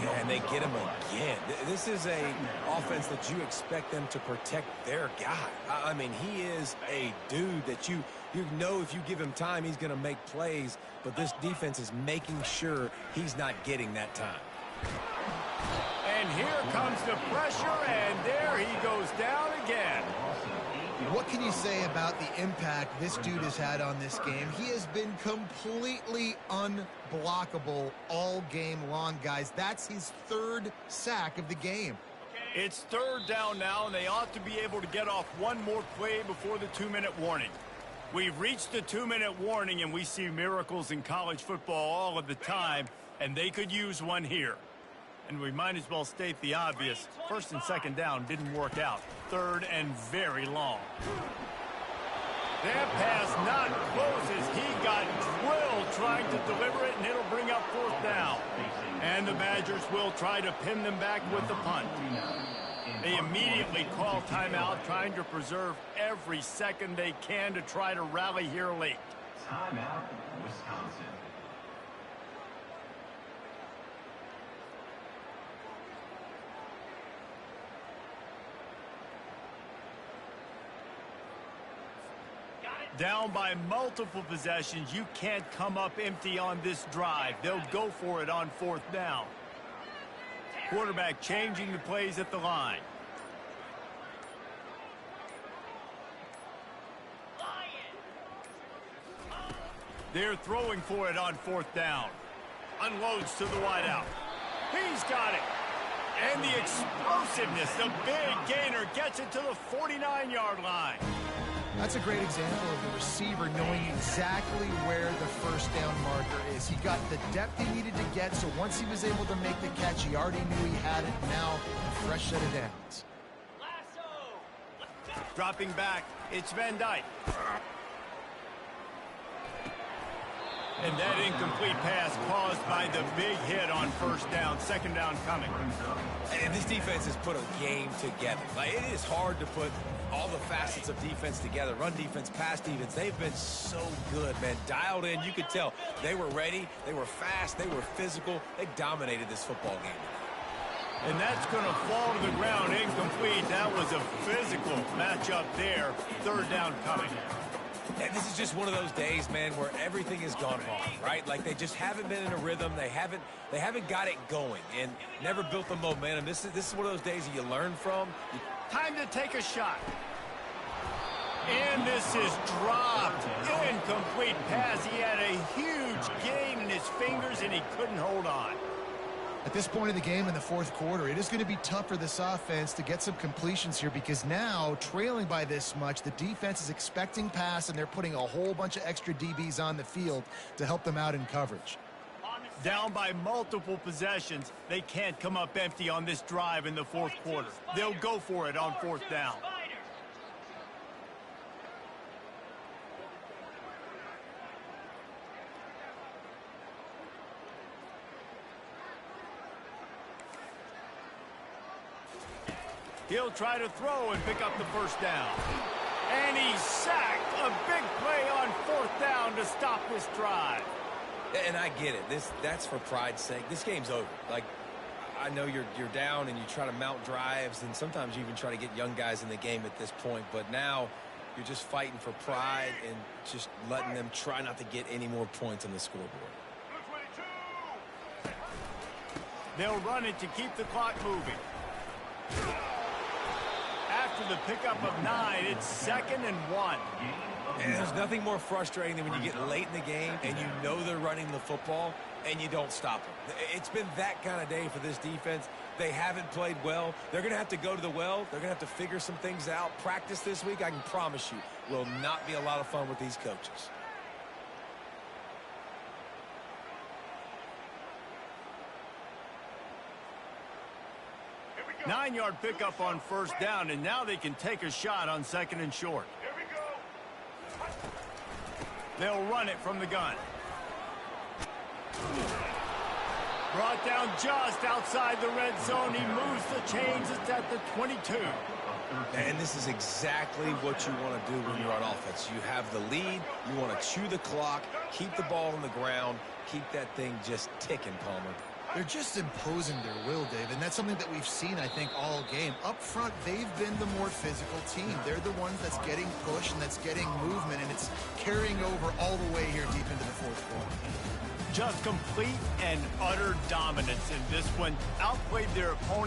Speaker 2: Yeah, and they get him again. This is a offense that you expect them to protect their guy. I mean, he is a dude that you know if you give him time, he's going to make plays, but this defense is making sure he's not getting that time.
Speaker 1: And here comes the pressure, and there he goes down again.
Speaker 3: What can you say about the impact this dude has had on this game? He has been completely unblockable all game long, guys. That's his third sack of the game.
Speaker 1: It's third down now, and they ought to be able to get off one more play before the 2-minute warning. We've reached the 2-minute warning, and we see miracles in college football all of the time, and they could use one here. And we might as well state the obvious. First and second down didn't work out. Third and very long. That pass not close as he got drilled trying to deliver it, and it'll bring up fourth down. And the Badgers will try to pin them back with the punt. They immediately call timeout, trying to preserve every second they can to try to rally here late.
Speaker 5: Timeout, Wisconsin.
Speaker 1: Down by multiple possessions, you can't come up empty on this drive. They'll go for it on fourth down. Quarterback changing the plays at the line. They're throwing for it on fourth down. Unloads to the wideout. He's got it. And the explosiveness, the big gainer gets it to the 49-yard line.
Speaker 3: That's a great example of the receiver knowing exactly where the first down marker is. He got the depth he needed to get, so once he was able to make the catch, he already knew he had it. Now, a fresh set of downs.
Speaker 1: Dropping back, it's Van Dyke. And that incomplete pass caused by the big hit on first down. Second down coming.
Speaker 2: And this defense has put a game together. Like, it is hard to put all the facets of defense together. Run defense, pass defense. They've been so good, man. Dialed in. You could tell they were ready. They were fast. They were physical. They dominated this football game.
Speaker 1: And that's going to fall to the ground incomplete. That was a physical matchup there. Third down coming.
Speaker 2: And this is just one of those days, man, where everything has gone wrong, right? Like, they just haven't been in a rhythm. They haven't got it going and never built the momentum. This is one of those days that you learn from.
Speaker 1: Time to take a shot. And this is dropped. Incomplete pass. He had a huge gain in his fingers, and he couldn't hold on.
Speaker 3: At this point in the game in the fourth quarter, it is going to be tough for this offense to get some completions here because now, trailing by this much, the defense is expecting pass, and they're putting a whole bunch of extra DBs on the field to help them out in coverage.
Speaker 1: Down by multiple possessions, they can't come up empty on this drive in the fourth quarter. They'll go for it on fourth down. He'll try to throw and pick up the first down. And he's sacked. A big play on fourth down to stop this drive.
Speaker 2: And I get it. That's for pride's sake. This game's over. Like, I know you're down and you try to mount drives, and sometimes you even try to get young guys in the game at this point. But now you're just fighting for pride and just letting them try not to get any more points on the scoreboard.
Speaker 1: They'll run it to keep the clock moving. After the pickup of 9, it's 2nd and 1.
Speaker 2: And there's nothing more frustrating than when you get late in the game and you know they're running the football and you don't stop them. It's been that kind of day for this defense. They haven't played well. They're going to have to go to the well. They're going to have to figure some things out. Practice this week, I can promise you, will not be a lot of fun with these coaches.
Speaker 1: 9-yard pickup on first down, and now they can take a shot on 2nd and short.
Speaker 5: Here we go.
Speaker 1: They'll run it from the gun. Brought down just outside the red zone. He moves the chains. It's at the 22.
Speaker 2: And this is exactly what you want to do when you're on offense. You have the lead. You want to chew the clock, keep the ball on the ground, keep that thing just ticking, Palmer.
Speaker 3: They're just imposing their will, Dave, and that's something that we've seen, I think, all game. Up front, they've been the more physical team. They're the ones that's getting pushed and that's getting movement, and it's carrying over all the way here deep into the fourth quarter.
Speaker 1: Just complete and utter dominance in this one. Outplayed their opponent.